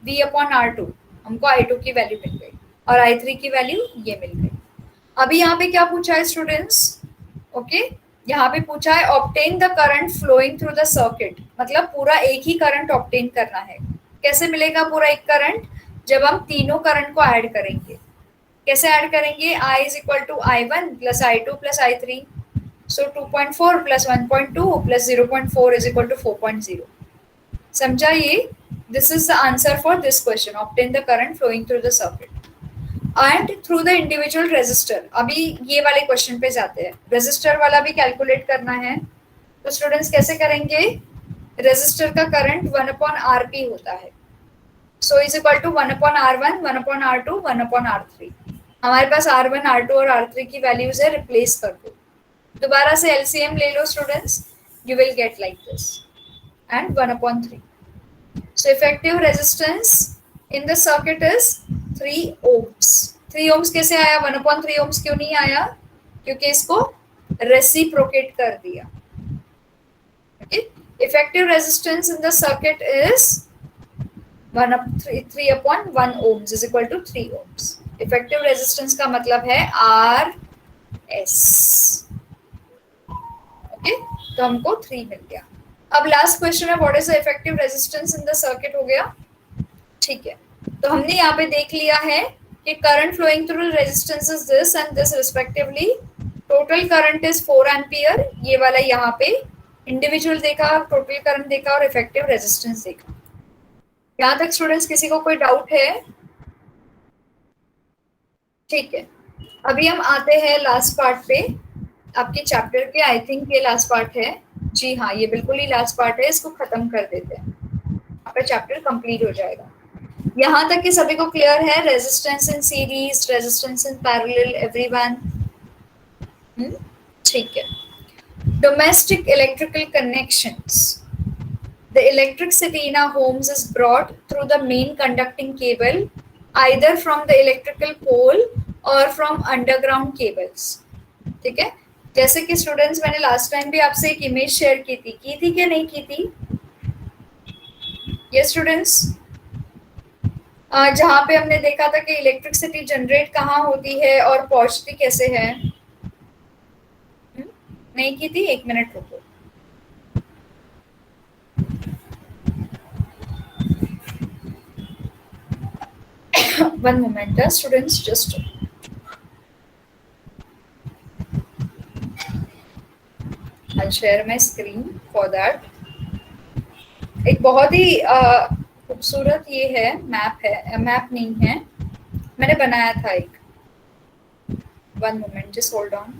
V अपॉन R2, हमको I2 की वैल्यू मिल गई, और I3 की वैल्यू ये मिल गई। अभी यहाँ पे क्या पूछा है स्टूडेंट्स? ओके, यहाँ पे पूछा है obtain the current flowing through the circuit, मतलब पूरा एक ही करंट ऑब्टेन करना है। कैसे मिलेगा पूरा एक करंट? जब हम तीनों करंट को ऐड करेंगे। कैसे ऐड करेंगे? I is equal to I1 plus I2 plus I3, so 2.4 plus 1.2 plus 0.4 is equal to 4.0। समझा ये? This is the answer for this question, obtain the current flowing through the circuit and through the individual resistor. अभी ये वाले question पे जाते हैं, resistor वाला भी कैलकुलेट करना है। तो स्टूडेंट्स कैसे करेंगे? रेजिस्टर का करंट 1/RP होता है, so is equal to 1/R1, 1/R2, 1/R3। हमारे पास R1, R2 और R3 की वैल्यूज है, रिप्लेस कर दो। दोबारा से LCM ले लो students, you will get like this, and 1/3। So effective resistance in the circuit is 3 ohms। 3 ohms कैसे आया? 1/3 ohms क्यों नहीं आया? क्योंकि इसको रेसिप्रोकेट कर दिया। Effective resistance in the circuit is 3/1 ohms is equal to 3 ohms। Effective resistance का मतलब है आर एस। ओके, तो हमको 3 मिल गया। अब लास्ट क्वेश्चन है what is the effective resistance in the circuit, हो गया। ठीक है, तो हमने यहाँ पे देख लिया है कि current flowing through resistance is this and this respectively. Total current is 4 ampere, ये वाला यहाँ पे इंडिविजुअल देखा, टोटल करंट देखा और इफेक्टिव रेजिस्टेंस देखा। यहाँ तक स्टूडेंट्स किसी को कोई डाउट है? ठीक है, अभी हम आते हैं लास्ट पार्ट पे आपके चैप्टर के। आई थिंक ये लास्ट पार्ट है। जी हाँ, ये बिल्कुल ही लास्ट पार्ट है, इसको खत्म कर देते हैं, आपका चैप्टर कंप्लीट हो जाएगा। यहाँ तक कि सभी को क्लियर है? Resistance in series, resistance in parallel, everyone? ठीक है। Domestic electrical connections. The electricity in our homes is brought through the main conducting cable, either from the electrical pole or from underground cables. ठीक है, जैसे कि students मैंने last time भी आपसे एक इमेज शेयर की थी कि नहीं की थी? ये स्टूडेंट्स, जहाँ पे हमने देखा था कि इलेक्ट्रिसिटी जनरेट कहाँ होती है और पहुंचती कैसे है। नहीं की थी? एक मिनट रुको। One moment, students, just I'll share my screen for that. एक बहुत ही खूबसूरत ये है, मैप है, मैप नहीं है, मैंने बनाया था एक। One moment, just hold on.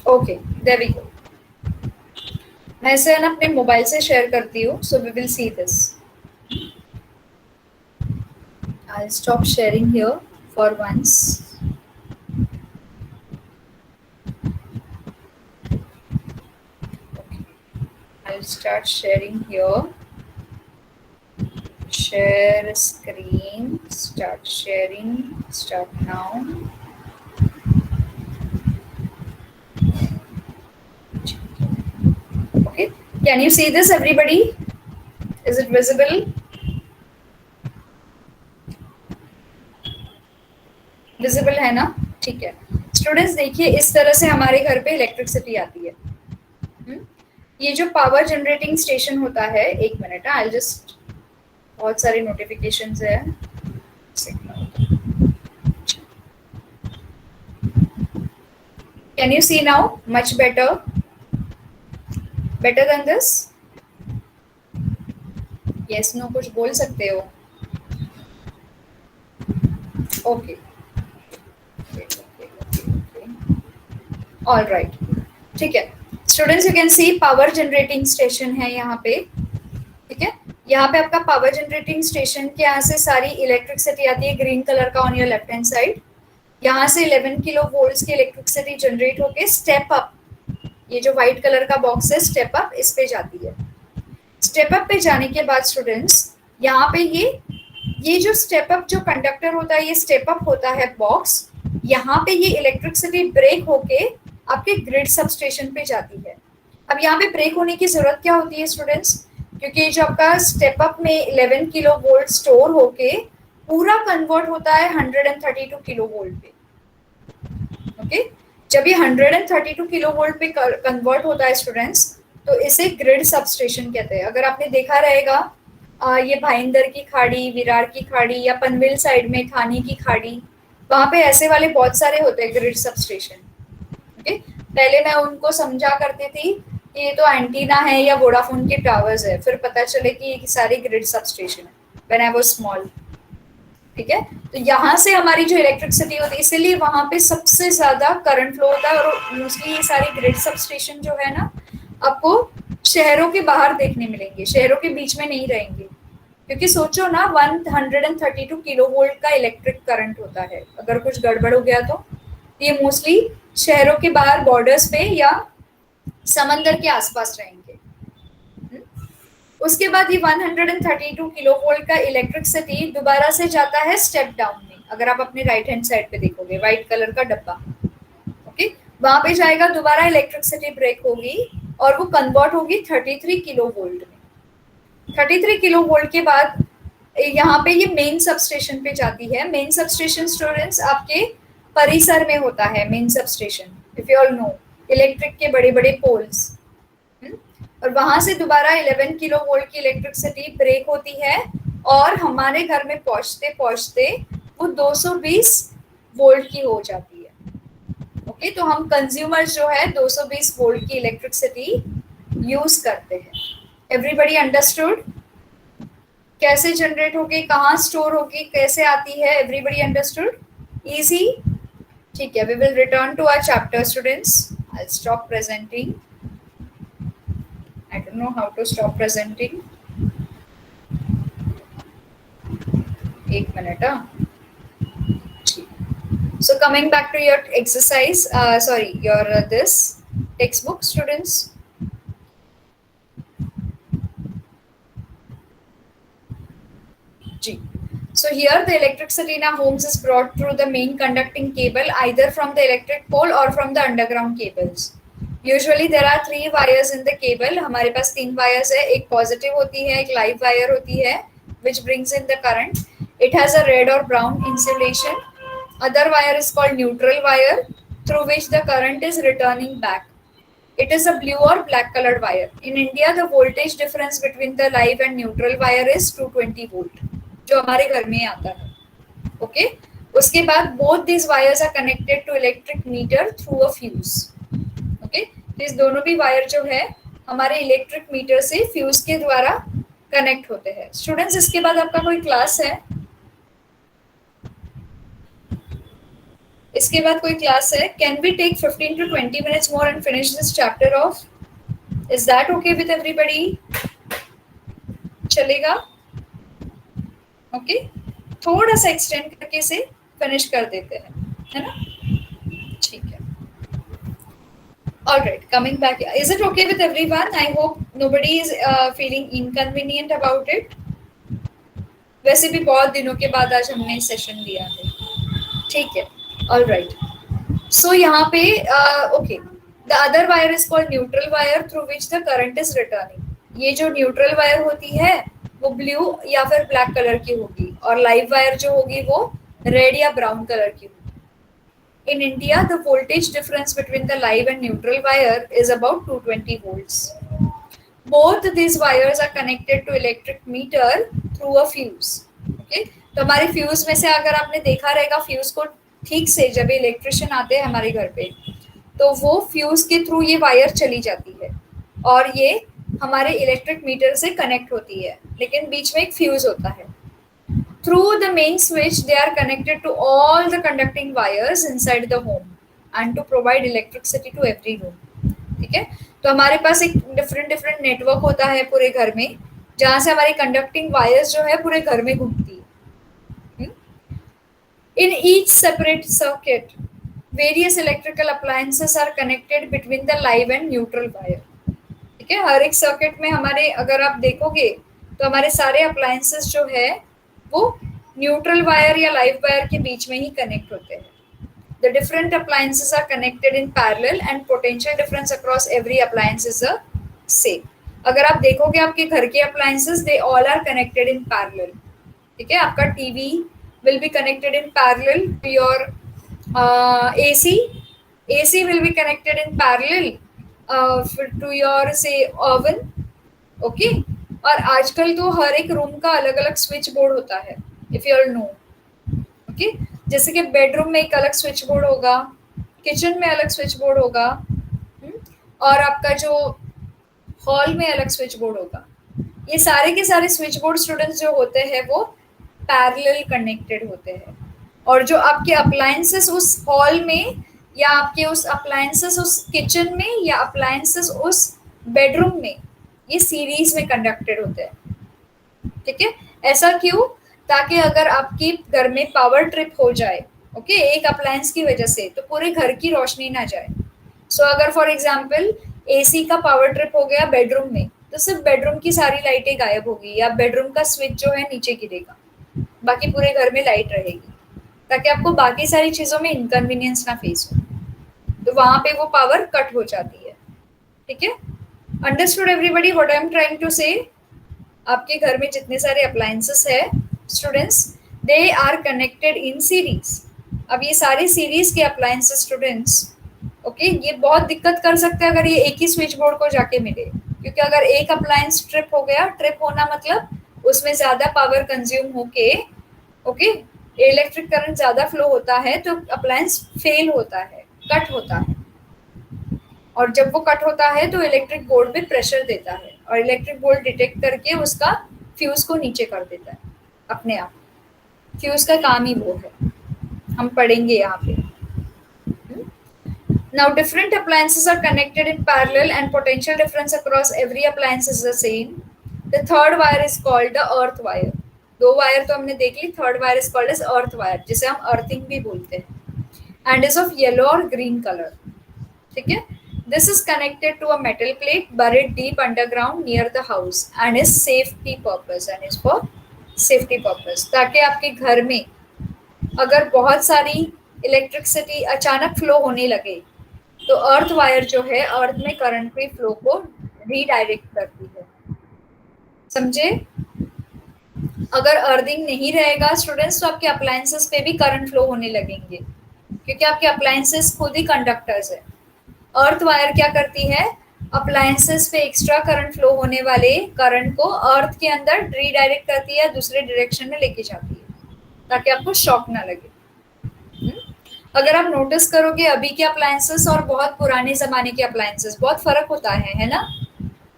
Okay, there we go. मैं इसे ना अपने मोबाइल से शेयर करती हूँ, so we will see this. I'll stop sharing here for once. Okay. I'll start sharing here. Share screen. Start sharing. Start now. Okay. Can you see this, everybody? Is it visible? Visible है ना? ठीक है students, देखिए इस तरह से हमारे घर पे इलेक्ट्रिसिटी आती है। ये जो पावर जनरेटिंग स्टेशन होता है, एक मिनट, आई जस्ट, बहुत सारी नोटिफिकेशंस है। Can you see now much better, better than this? Yes no कुछ बोल सकते हो? ओके, ऑल राइट, ठीक है students, you can see power generating station है यहाँ पे। ठीक है, यहाँ पे आपका पावर जनरेटिंग स्टेशन के यहाँ से सारी इलेक्ट्रिसिटी आती है, ग्रीन कलर का on your left hand side. यहाँ से 11 किलो वोल्ट्स की इलेक्ट्रिसिटी जनरेट होके स्टेप अप, ये जो व्हाइट कलर का बॉक्स है स्टेप अप, इस पे जाती है। स्टेप अप पे जाने के बाद स्टूडेंट्स, यहाँ पे ये जो स्टेप अप जो कंडक्टर होता है, ये स्टेप अप होता है बॉक्स, यहाँ पे ये इलेक्ट्रिसिटी ब्रेक होके आपके ग्रिड सबस्टेशन पे जाती है। अब यहाँ पे ब्रेक होने की जरूरत क्या होती है स्टूडेंट्स? क्योंकि जो आपका स्टेप अप में 11 किलो वोल्ट स्टोर होके पूरा कन्वर्ट होता है 132 किलो वोल्ट पे। ओके, जब ये 132 किलो वोल्ट पे कन्वर्ट होता है स्टूडेंट्स, तो इसे ग्रिड सबस्टेशन कहते हैं। अगर आपने देखा रहेगा ये भाईंदर की खाड़ी, विरार की खाड़ी या पनवेल साइड में थाने की खाड़ी, वहां पे ऐसे वाले बहुत सारे होते हैं ग्रिड सबस्टेशन। ओके, पहले मैं उनको समझा करती थी कि ये तो एंटीना है या वोडाफोन के टावर्स है, फिर पता चले कि ये सारी ग्रिड सबस्टेशन है, व्हेन आई वाज स्मॉल। ठीक है, तो यहाँ से हमारी जो इलेक्ट्रिसिटी होती है, इसीलिए वहां पे सबसे ज्यादा करंट फ्लो होता है। और मोस्टली ये सारी ग्रिड सबस्टेशन जो है ना, आपको शहरों के बाहर देखने मिलेंगे, शहरों के बीच में नहीं रहेंगे। क्योंकि सोचो ना, 132 किलो वोल्ट का इलेक्ट्रिक करंट होता है, अगर कुछ गड़बड़ हो गया तो ये मोस्टली शहरों के बाहर बॉर्डर्स पे या समंदर के आसपास रहेंगे। उसके बाद ये 132 किलो वोल्ट का इलेक्ट्रिसिटी दोबारा से जाता है स्टेप डाउन में। अगर आप अपने राइट हैंड साइड पे देखोगे व्हाइट कलर का डब्बा, ओके, वहां पे जाएगा, दोबारा इलेक्ट्रिसिटी ब्रेक होगी और वो कन्वर्ट होगी 33 किलो वोल्ट में। 33 किलो वोल्ट के बाद यहाँ पे ये मेन सबस्टेशन पे जाती है। मेन सबस्टेशन स्टूडेंट्स आपके परिसर में होता है। Main substation, if you all know, electric के बड़े बड़े पोल्स। और वहां से दोबारा 11 किलो वोल्ट की इलेक्ट्रिसिटी ब्रेक होती है और हमारे घर में पहुंचते पहुंचते वो 220 वोल्ट की हो जाती है। ओके, तो हम कंज्यूमर जो है 220 वोल्ट की इलेक्ट्रिसिटी यूज करते हैं। Everybody understood? कैसे जनरेट होगी, कहाँ स्टोर होगी, कैसे आती है, एवरीबडी अंडरस्टूड? इजी? ठीक है, we will return to our chapter students. I stop presenting. I don't know how to stop presenting. एक minute. So coming back to your exercise, sorry, your this textbook, students. G. So here the electricity in our homes is brought through the main conducting cable, either from the electric pole or from the underground cables. Usually there are 3 wires in the cable. हमारे पास 3 wires है, एक positive होती है, एक live wire होती है which brings in the current. It has a red और brown insulation. Other wire is called neutral wire through which the current is returning back. It is a blue और black coloured wire. In India the voltage difference between the live and neutral wire is 220 volt, जो हमारे घर में आता है। Okay, उसके बाद both this wires are connected to electric meter through a fuse. Okay, इस दोनों भी वायर जो है हमारे इलेक्ट्रिक मीटर से फ्यूज के द्वारा कनेक्ट होते हैं। स्टूडेंट्स, इसके बाद आपका कोई क्लास है? इसके बाद कोई क्लास है? Can we take 15 to 20 minutes more and finish this chapter off? Is that okay with everybody? चलेगा? ओके, थोड़ा सा एक्सटेंड करके से फिनिश कर देते हैं, है ना? ठीक है। All right, coming back, is it okay with everyone? I hope nobody is feeling inconvenient about it. वैसे भी बहुत दिनों के बाद आज हमने सेशन लिया है, ठीक है। All right, so यहाँ पे okay, the other wire is called neutral wire through which the current is returning. ये जो न्यूट्रल वायर होती है वो ब्लू या फिर ब्लैक कलर की होगी और लाइव वायर जो होगी वो रेड या ब्राउन कलर की होगी। In India, the voltage difference between the live and neutral wire is about 220 volts. Both these wires are connected to electric meter through a fuse. Okay? तो हमारे fuse में से अगर आपने देखा रहेगा फ्यूज को ठीक से, जब इलेक्ट्रिशियन आते हैं हमारे घर पे तो वो फ्यूज के थ्रू ये वायर चली जाती है और ये हमारे इलेक्ट्रिक मीटर से कनेक्ट होती है, लेकिन बीच में एक फ्यूज होता है। Through the main switch, they are connected to all the conducting wires inside the home and to provide electricity to every room. ठीक है, तो हमारे पास एक डिफरेंट नेटवर्क होता है पूरे घर में, जहां से हमारी कंडक्टिंग वायर्स जो है पूरे घर में घूमती है। In each separate circuit, various electrical appliances are connected between the live and neutral wire. ठीक है, हर एक सर्किट में हमारे अगर आप देखोगे तो हमारे सारे अप्लायंसेस जो है वो न्यूट्रल वायर या लाइव वायर के बीच में ही कनेक्ट होते हैं। The different appliances are connected in parallel and potential difference across every appliance is the same. अगर आप देखोगे आपके घर के appliances, they all are connected in parallel. ठीक है, आपका TV will be connected in parallel to your AC. AC will be connected in parallel to your say oven. Okay? और आजकल तो हर एक रूम का अलग अलग स्विच बोर्ड होता है, if you all know. Okay, जैसे कि बेडरूम में एक अलग स्विच बोर्ड होगा, किचन में अलग स्विच बोर्ड होगा, और आपका जो हॉल में अलग स्विच बोर्ड होगा। ये सारे के सारे स्विच बोर्ड स्टूडेंट्स जो होते हैं वो पैरेलल कनेक्टेड होते हैं, और जो आपके अप्लायंसेस उस हॉल में या आपके उस अप्लायंसेस उस किचन में या अप्लायंसेस उस बेडरूम में ये सीरीज में कंडक्टेड होते हैं। ठीक है, ऐसा क्यों? ताकि अगर आपके घर में पावर ट्रिप हो जाए, ओके, एक अप्लायंस की वजह से, तो पूरे घर की रोशनी ना जाए। सो अगर फॉर एग्जांपल एसी का पावर ट्रिप हो गया बेडरूम में, तो सिर्फ बेडरूम की सारी लाइटें गायब होगी या बेडरूम का स्विच जो है नीचे गिरेगा, बाकी पूरे घर में लाइट रहेगी, ताकि आपको बाकी सारी चीजों में इनकन्वीनियंस ना फेस हो। तो वहां पे वो पावर कट हो जाती है। ठीक है, understood everybody what I am trying to say? आपके घर में जितने सारे अप्लायंसेस है students, they are connected in series. अब ये सारे सीरीज के अप्लायंसेस स्टूडेंट्स, ओके, ये बहुत दिक्कत कर सकते हैं अगर ये एक ही स्विच बोर्ड को जाके मिले, क्योंकि अगर एक अप्लायंस ट्रिप हो गया, ट्रिप होना मतलब उसमें ज्यादा पावर कंज्यूम होके, ओके, इलेक्ट्रिक करंट ज्यादा फ्लो होता है तो अप्लायंस फेल होता है, कट होता है। और जब वो कट होता है तो इलेक्ट्रिक बोर्ड पे प्रेशर देता है और इलेक्ट्रिक बोर्ड डिटेक्ट करके उसका फ्यूज को नीचे कर देता है अपने आप। फ्यूज का काम ही वो है, हम पढ़ेंगे यहाँ पे। Now different appliances are connected in parallel and potential difference across every appliance is the same. The third wire is called the earth wire. दो वायर तो हमने देख ली, third wire is called as earth wire, जिसे हम earthing भी बोलते हैं, एंड इज ऑफ येलो और ग्रीन कलर। ठीक है, this is connected to a metal plate buried deep underground near the house and is safety purpose and is for safety purpose, ताकि आपके घर में अगर बहुत सारी इलेक्ट्रिसिटी अचानक फ्लो होने लगे तो अर्थ वायर जो है अर्थ में करंट के फ्लो को रीडायरेक्ट करती है। समझे? अगर अर्थिंग नहीं रहेगा स्टूडेंट्स तो आपके अप्लायंसेस पे भी करंट फ्लो होने लगेंगे, क्योंकि आपके अप्लायंसेस खुद ही कंडक्टर्स है। अर्थ वायर क्या करती है, अप्लायंसेस पे एक्स्ट्रा करंट फ्लो होने वाले करंट को अर्थ के अंदर रीडायरेक्ट करती है, दूसरे डायरेक्शन में लेके जाती है, ताकि आपको शॉक ना लगे। अगर आप नोटिस करोगे अभी के अप्लायंसेस और बहुत पुराने जमाने के अप्लायंसेस, बहुत फर्क होता है ना?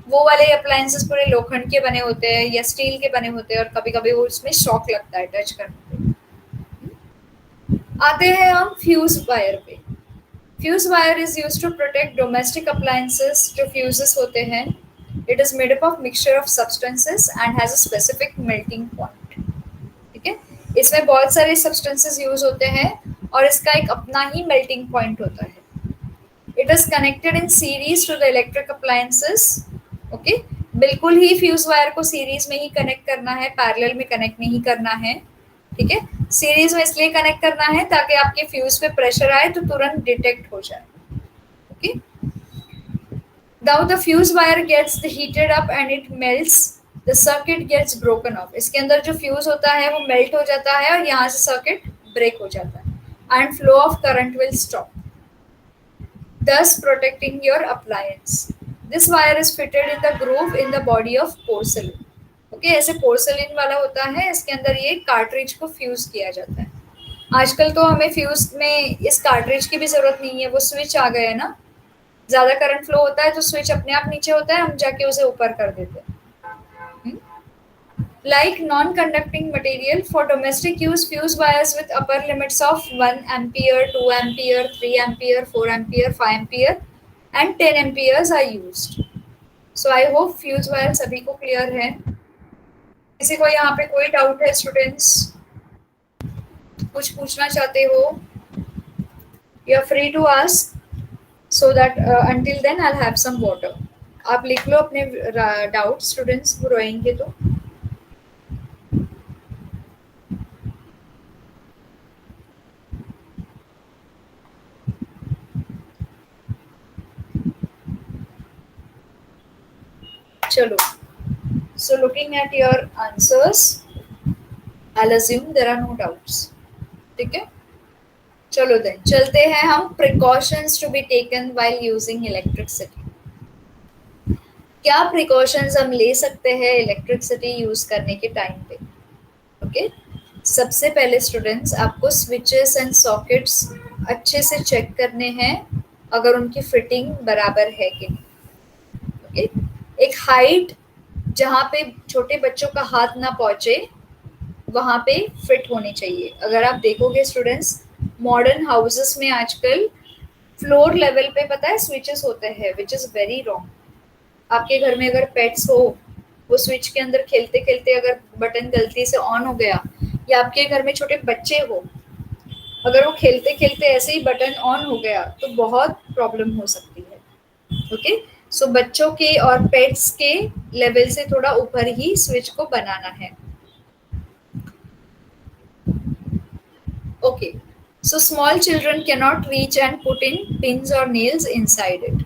वो वाले अप्लायंसेस पूरे लोखंड के बने होते हैं या स्टील के बने होते हैं और कभी कभी वो उसमें शॉक लगता है टच करने पे। आते हैं हम फ्यूज वायर पे। Fuse wire is used to protect domestic appliances. जो फ्यूजेस होते हैं, it is made up of mixture of substances and has a specific melting point. ठीक है, इसमें बहुत सारे सब्सटेंसेस यूज होते हैं और इसका एक अपना ही मेल्टिंग पॉइंट होता है। It is connected in series to the electric appliances. Okay, बिल्कुल ही फ्यूज वायर को सीरीज में ही कनेक्ट करना है, पैरेलल में कनेक्ट नहीं करना है। ठीक है, सीरीज में इसलिए कनेक्ट करना है ताकि आपके फ्यूज पे प्रेशर आए तो तुरंत डिटेक्ट हो जाए। Okay, now the fuse wire gets heated up and it melts, the circuit gets broken off. इसके अंदर जो फ्यूज होता है वो मेल्ट हो जाता है और यहाँ से सर्किट ब्रेक हो जाता है and flow of current will stop, thus protecting your appliance. This wire is fitted in the groove in the body of porcelain. Okay, ऐसे पोर्सलिन वाला होता है, इसके अंदर ये कार्ट्रिज को फ्यूज किया जाता है। आजकल तो हमें फ्यूज में इस कार्ट्रिज की भी जरूरत नहीं है, वो स्विच आ गए है ना, ज्यादा करंट फ्लो होता है तो स्विच अपने आप नीचे होता है, हम जाके उसे ऊपर कर देते हैं। Like non-conducting material, for domestic use, fuse wires with upper limits of 1 ampere, 2 ampere, 3 ampere, 4 ampere, 5 ampere and 10 amperes are used. So I hope fuse wire सभी को clear है। किसी को यहाँ पे कोई डाउट है स्टूडेंट्स? कुछ पूछना चाहते हो? You are free to ask, so that until then I'll have some water. आप लिख लो अपने डाउट स्टूडेंट्स, वो रोएंगे तो। चलो, so looking at your answers, I'll assume there are no doubts. ठीक है, चलो देन चलते हैं हम precautions to be taken while using electricity. क्या precautions हम ले सकते हैं इलेक्ट्रिसिटी यूज करने के टाइम पे? ओके, सबसे पहले स्टूडेंट्स आपको स्विचेस एंड सॉकेट्स अच्छे से चेक करने हैं अगर उनकी फिटिंग बराबर है कि नहीं। ओके, एक हाइट जहाँ पे छोटे बच्चों का हाथ ना पहुंचे वहां पे फिट होनी चाहिए। अगर आप देखोगे स्टूडेंट्स, मॉडर्न हाउसेस में आजकल फ्लोर लेवल पे पता है स्विचेस होते हैं, विच इज वेरी रॉन्ग। आपके घर में अगर पेट्स हो, वो स्विच के अंदर खेलते खेलते अगर बटन गलती से ऑन हो गया, या आपके घर में छोटे बच्चे हो, अगर वो खेलते खेलते ऐसे ही बटन ऑन हो गया तो बहुत प्रॉब्लम हो सकती है। ओके, सो बच्चों के और पेट्स के लेवल से थोड़ा ऊपर ही स्विच को बनाना है. Okay, so small children cannot reach and put in pins or nails inside it.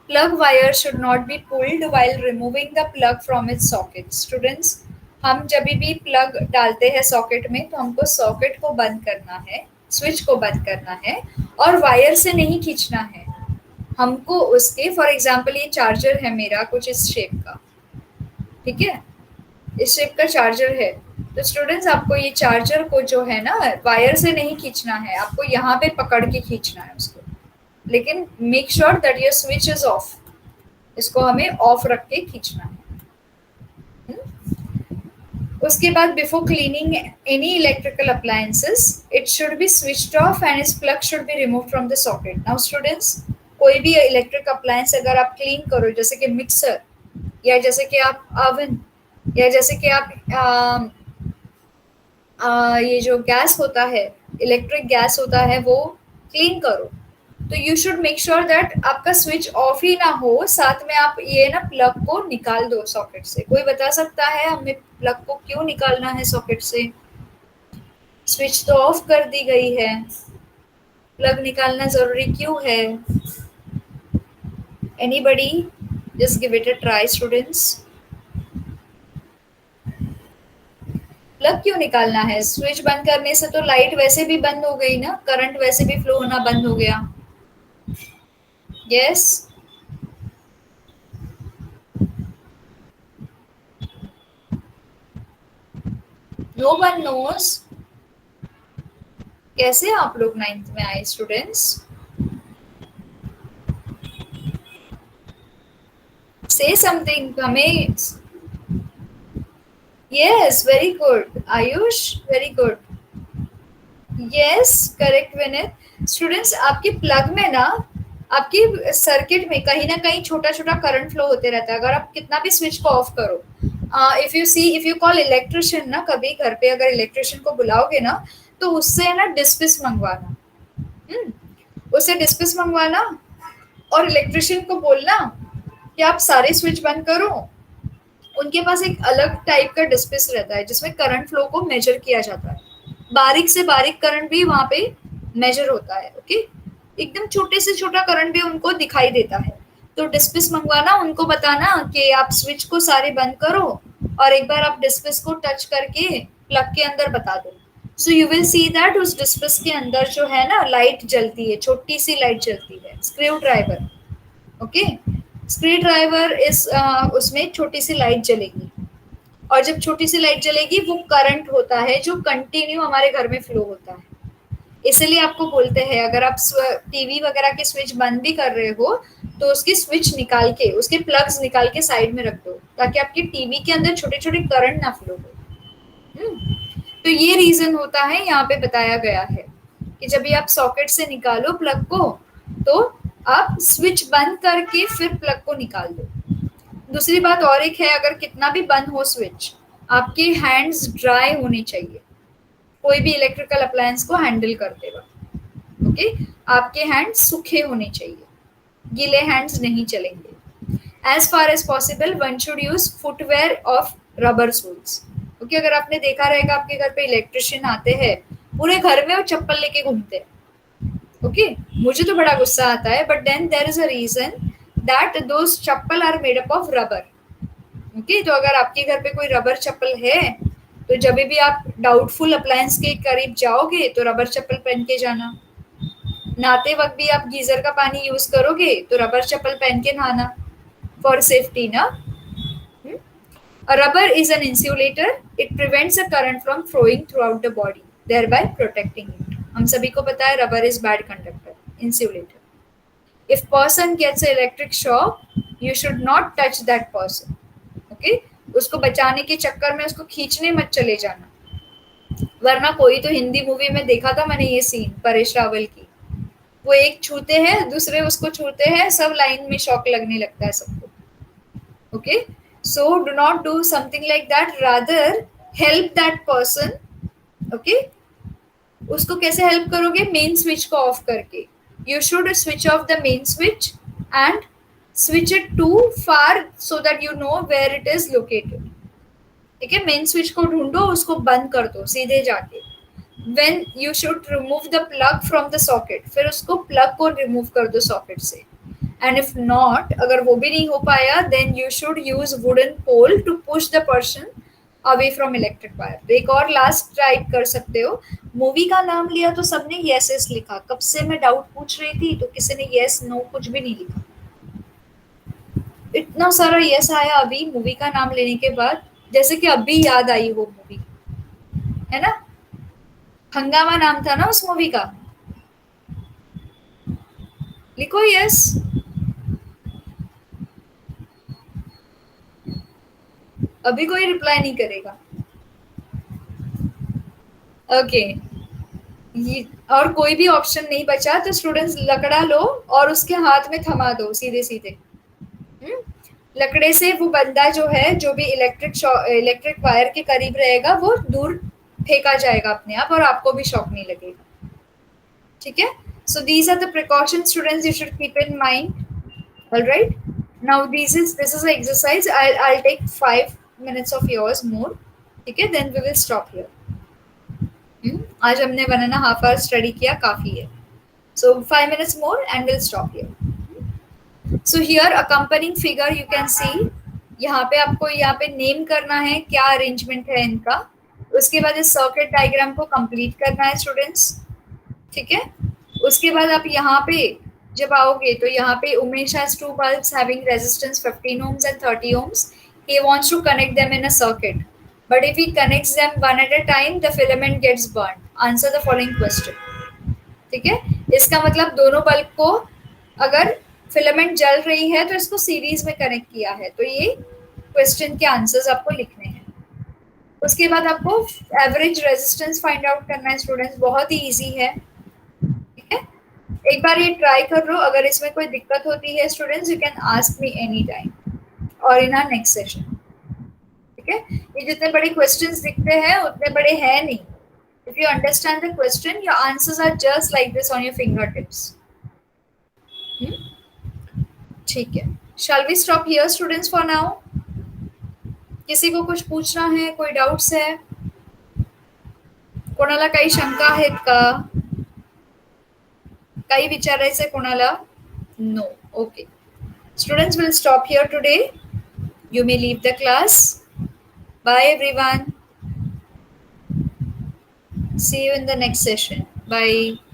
Plug wire should not be pulled while removing the plug from its socket. Students, हम जब भी plug डालते हैं सॉकेट में तो हमको सॉकेट को बंद करना है, स्विच को बंद करना है और वायर से नहीं खींचना है. हमको उसके, फॉर एग्जाम्पल ये चार्जर है मेरा कुछ इस शेप का, ठीक है, इस शेप का चार्जर है. तो स्टूडेंट्स आपको ये चार्जर को जो है ना वायर से नहीं खींचना है, आपको यहाँ पे पकड़ के खींचना है उसको. लेकिन make sure that your switch is of. इसको हमें ऑफ रख के खींचना है. उसके बाद before cleaning any electrical appliances it should be switched off and it's plug should be remove from the socket. Now students, कोई भी इलेक्ट्रिक अप्लायंस अगर आप क्लीन करो, जैसे कि मिक्सर, या जैसे कि आप ओवन, या जैसे कि आप ये जो गैस होता है, इलेक्ट्रिक गैस होता है, वो क्लीन करो, तो you should make sure that आपका स्विच ऑफ ही ना हो, साथ में आप ये ना प्लग को निकाल दो सॉकेट से. कोई बता सकता है हमें प्लग को क्यों निकालना है सॉकेट से? स्विच तो ऑफ कर दी गई है, प्लग निकालना जरूरी क्यों है? Anybody? Just give it a try students. Plug क्यों निकालना है? स्विच बंद करने से तो लाइट वैसे भी बंद हो गई ना, करंट वैसे भी फ्लो होना बंद हो गया. Yes, no one knows. कैसे आप लोग 9th में आए स्टूडेंट्स? से समथिंग हमें. Yes, very good Ayush, very good. Yes, correct Vineet. Students, आपके प्लग में ना, आपकी सर्किट में कहीं ना कहीं छोटा छोटा करंट फ्लो होते रहता है. अगर आप कितना भी स्विच को ऑफ करो, इफ यू कॉल इलेक्ट्रिशियन ना, कभी घर पे अगर इलेक्ट्रिशियन को बुलाओगे ना, तो उससे ना डिस्पिस मंगवाना. उससे डिस्पिस मंगवाना और इलेक्ट्रिशियन को बोलना कि आप सारे स्विच बंद करो. उनके पास एक अलग टाइप का डिस्पिस रहता है जिसमें करंट फ्लो को मेजर किया जाता है. बारीक से बारीक करंट भी वहां पे मेजर होता है. ओके, एकदम छोटे से छोटा करंट भी उनको दिखाई देता है. तो डिस्पिस मंगवाना, उनको बताना कि आप स्विच को सारे बंद करो और एक बार आप डिस्पिस को टच करके प्लग के अंदर बता दो. So you will see that उस डिस्पिस के अंदर जो है ना लाइट जलती है, छोटी सी लाइट जलती है. Screw driver, okay, screw driver इस उसमें छोटी सी लाइट जलेगी, और जब छोटी सी लाइट जलेगी वो करंट होता है जो कंटिन्यू हमारे घर में फ्लो होता है. इसलिए आपको बोलते हैं अगर आप टीवी वगैरह के स्विच बंद भी कर रहे हो तो उसकी स्विच निकाल के, उसके प्लग्स निकाल के साइड में रख दो, ताकि आपकी टीवी के अंदर छोटे छोटे करंट ना फ्लो हो. तो ये रीजन होता है, यहाँ पे बताया गया है कि जब भी आप सॉकेट से निकालो प्लग को, तो आप स्विच बंद करके फिर प्लग को निकाल दो. दूसरी बात और एक है, अगर कितना भी बंद हो स्विच, आपके हैंड्स ड्राई होने चाहिए कोई भी इलेक्ट्रिकल अप्लायंस को हैंडल करते वक्त. ओके, आपके हैंड्स सूखे होने चाहिए, गीले हैंड्स नहीं चलेंगे. As far as possible one should use footwear of rubber soles. Okay, अगर आपने देखा रहेगा आपके घर पे इलेक्ट्रिशियन आते हैं, पूरे घर में वो चप्पल लेके घूमते हैं. ओके, मुझे तो बड़ा गुस्सा आता है, but then there is a reason that those chappal are made up of rubber. Okay, तो अगर आपके घर पे कोई रबर चप्पल है तो जब भी आप डाउटफुल अप्लायंस के करीब जाओगे तो रबर चप्पल पहन के जाना. नहाते वक्त भी आप गीजर का पानी यूज करोगे तो रबर चप्पल पहन के नहाना, फॉर सेफ्टी ना. A rubber is an insulator. It prevents a current from flowing throughout the body, thereby protecting it. हम सभी को पता है rubber is bad conductor, insulator. If person gets an electric shock, you should not touch that person. Okay? उसको बचाने के चक्कर में उसको खींचने मत चले जाना, वरना कोई तो हिंदी मूवी में देखा था मैंने ये सीन परेश रावल की, वो एक छूते हैं दूसरे उसको छूते हैं, सब लाइन में शॉक लगने लगता है सबको. Okay, so do not do something like that, rather help that person. okay, उसको कैसे हेल्प करोगे? मेन स्विच को ऑफ करके. you should switch off the main switch and switch it to far so that you know where it is located. ठीक है, main switch को ढूंढो, उसको बंद कर दो सीधे जाके. When you should remove the plug from the socket, फिर उसको प्लग को रिमूव कर दो सॉकेट से. And if not, अगर वो भी नहीं हो पाया, then you should use wooden pole to push the person away from electric wire. एक और लास्ट ट्राई कर सकते हो. मूवी का नाम लिया तो सबने yes yes लिखा. कब से मैं डाउट पूछ रही थी तो किसी ने yes no कुछ भी नहीं लिखा. इतना सारा yes आया अभी मूवी का नाम लेने के बाद, जैसे कि अभी याद आई वो मूवी, है ना. हंगामा नाम था ना उस मूवी का. लिखो yes. अभी कोई रिप्लाई नहीं करेगा. ओके, और कोई भी ऑप्शन नहीं बचा तो स्टूडेंट्स लकड़ा लो और उसके हाथ में थमा दो सीधे सीधे. लकड़े से वो बंदा जो है, जो भी इलेक्ट्रिक वायर के करीब रहेगा, वो दूर फेंका जाएगा अपने आप और आपको भी शॉक नहीं लगेगा. ठीक है. So these are the precautions, students, you should keep in mind. All right. Now this is an exercise. I'll take 5 minutes of yours more. ठीक है. Then we will stop here. आज हमने 1.5 hours स्टडी किया, काफी है. So 5 minutes more and we'll stop here. So here accompanying figure you can see. यहाँ पे आपको यहाँ पे नेम करना है क्या अरेंजमेंट है इनका. उसके बाद इस सर्किट डायग्राम को कंप्लीट करना है स्टूडेंट्स. ठीक है. उसके बाद आप यहाँ पे जब आओगे तो यहाँ पे Umesh has 2 bulbs having resistance 15 ohms and 30 ohms. He wants to connect them in a circuit. But if he connects them one at a time, the filament gets burned. Answer the following question. ठीक है. इसका मतलब दोनों bulb को अगर filament जल रही है तो इसको सीरीज में कनेक्ट किया है. तो ये क्वेश्चन के आंसर्स आपको लिखने हैं. उसके बाद आपको एवरेज रेजिस्टेंस फाइंड आउट करना है स्टूडेंट्स. बहुत ही इजी है. ठीक है. एक बार ये ट्राई कर लो. अगर इसमें कोई दिक्कत होती है students, you can ask me any time और इन आवर नेक्स्ट सेशन. ठीक है. ये जितने बड़े क्वेश्चंस दिखते हैं उतने बड़े हैं नहीं. If you understand the question, your answers are just like this on your fingertips. ठीक है. Shall we stop here, students, for now? किसी को कुछ पूछना है, कोई डाउट्स है, कोणाला काही शंका आहेत का, काही विचारायचंय कोणाला? No. Okay. Students will stop here today. You may leave the class. Bye everyone. See you in the next session. Bye.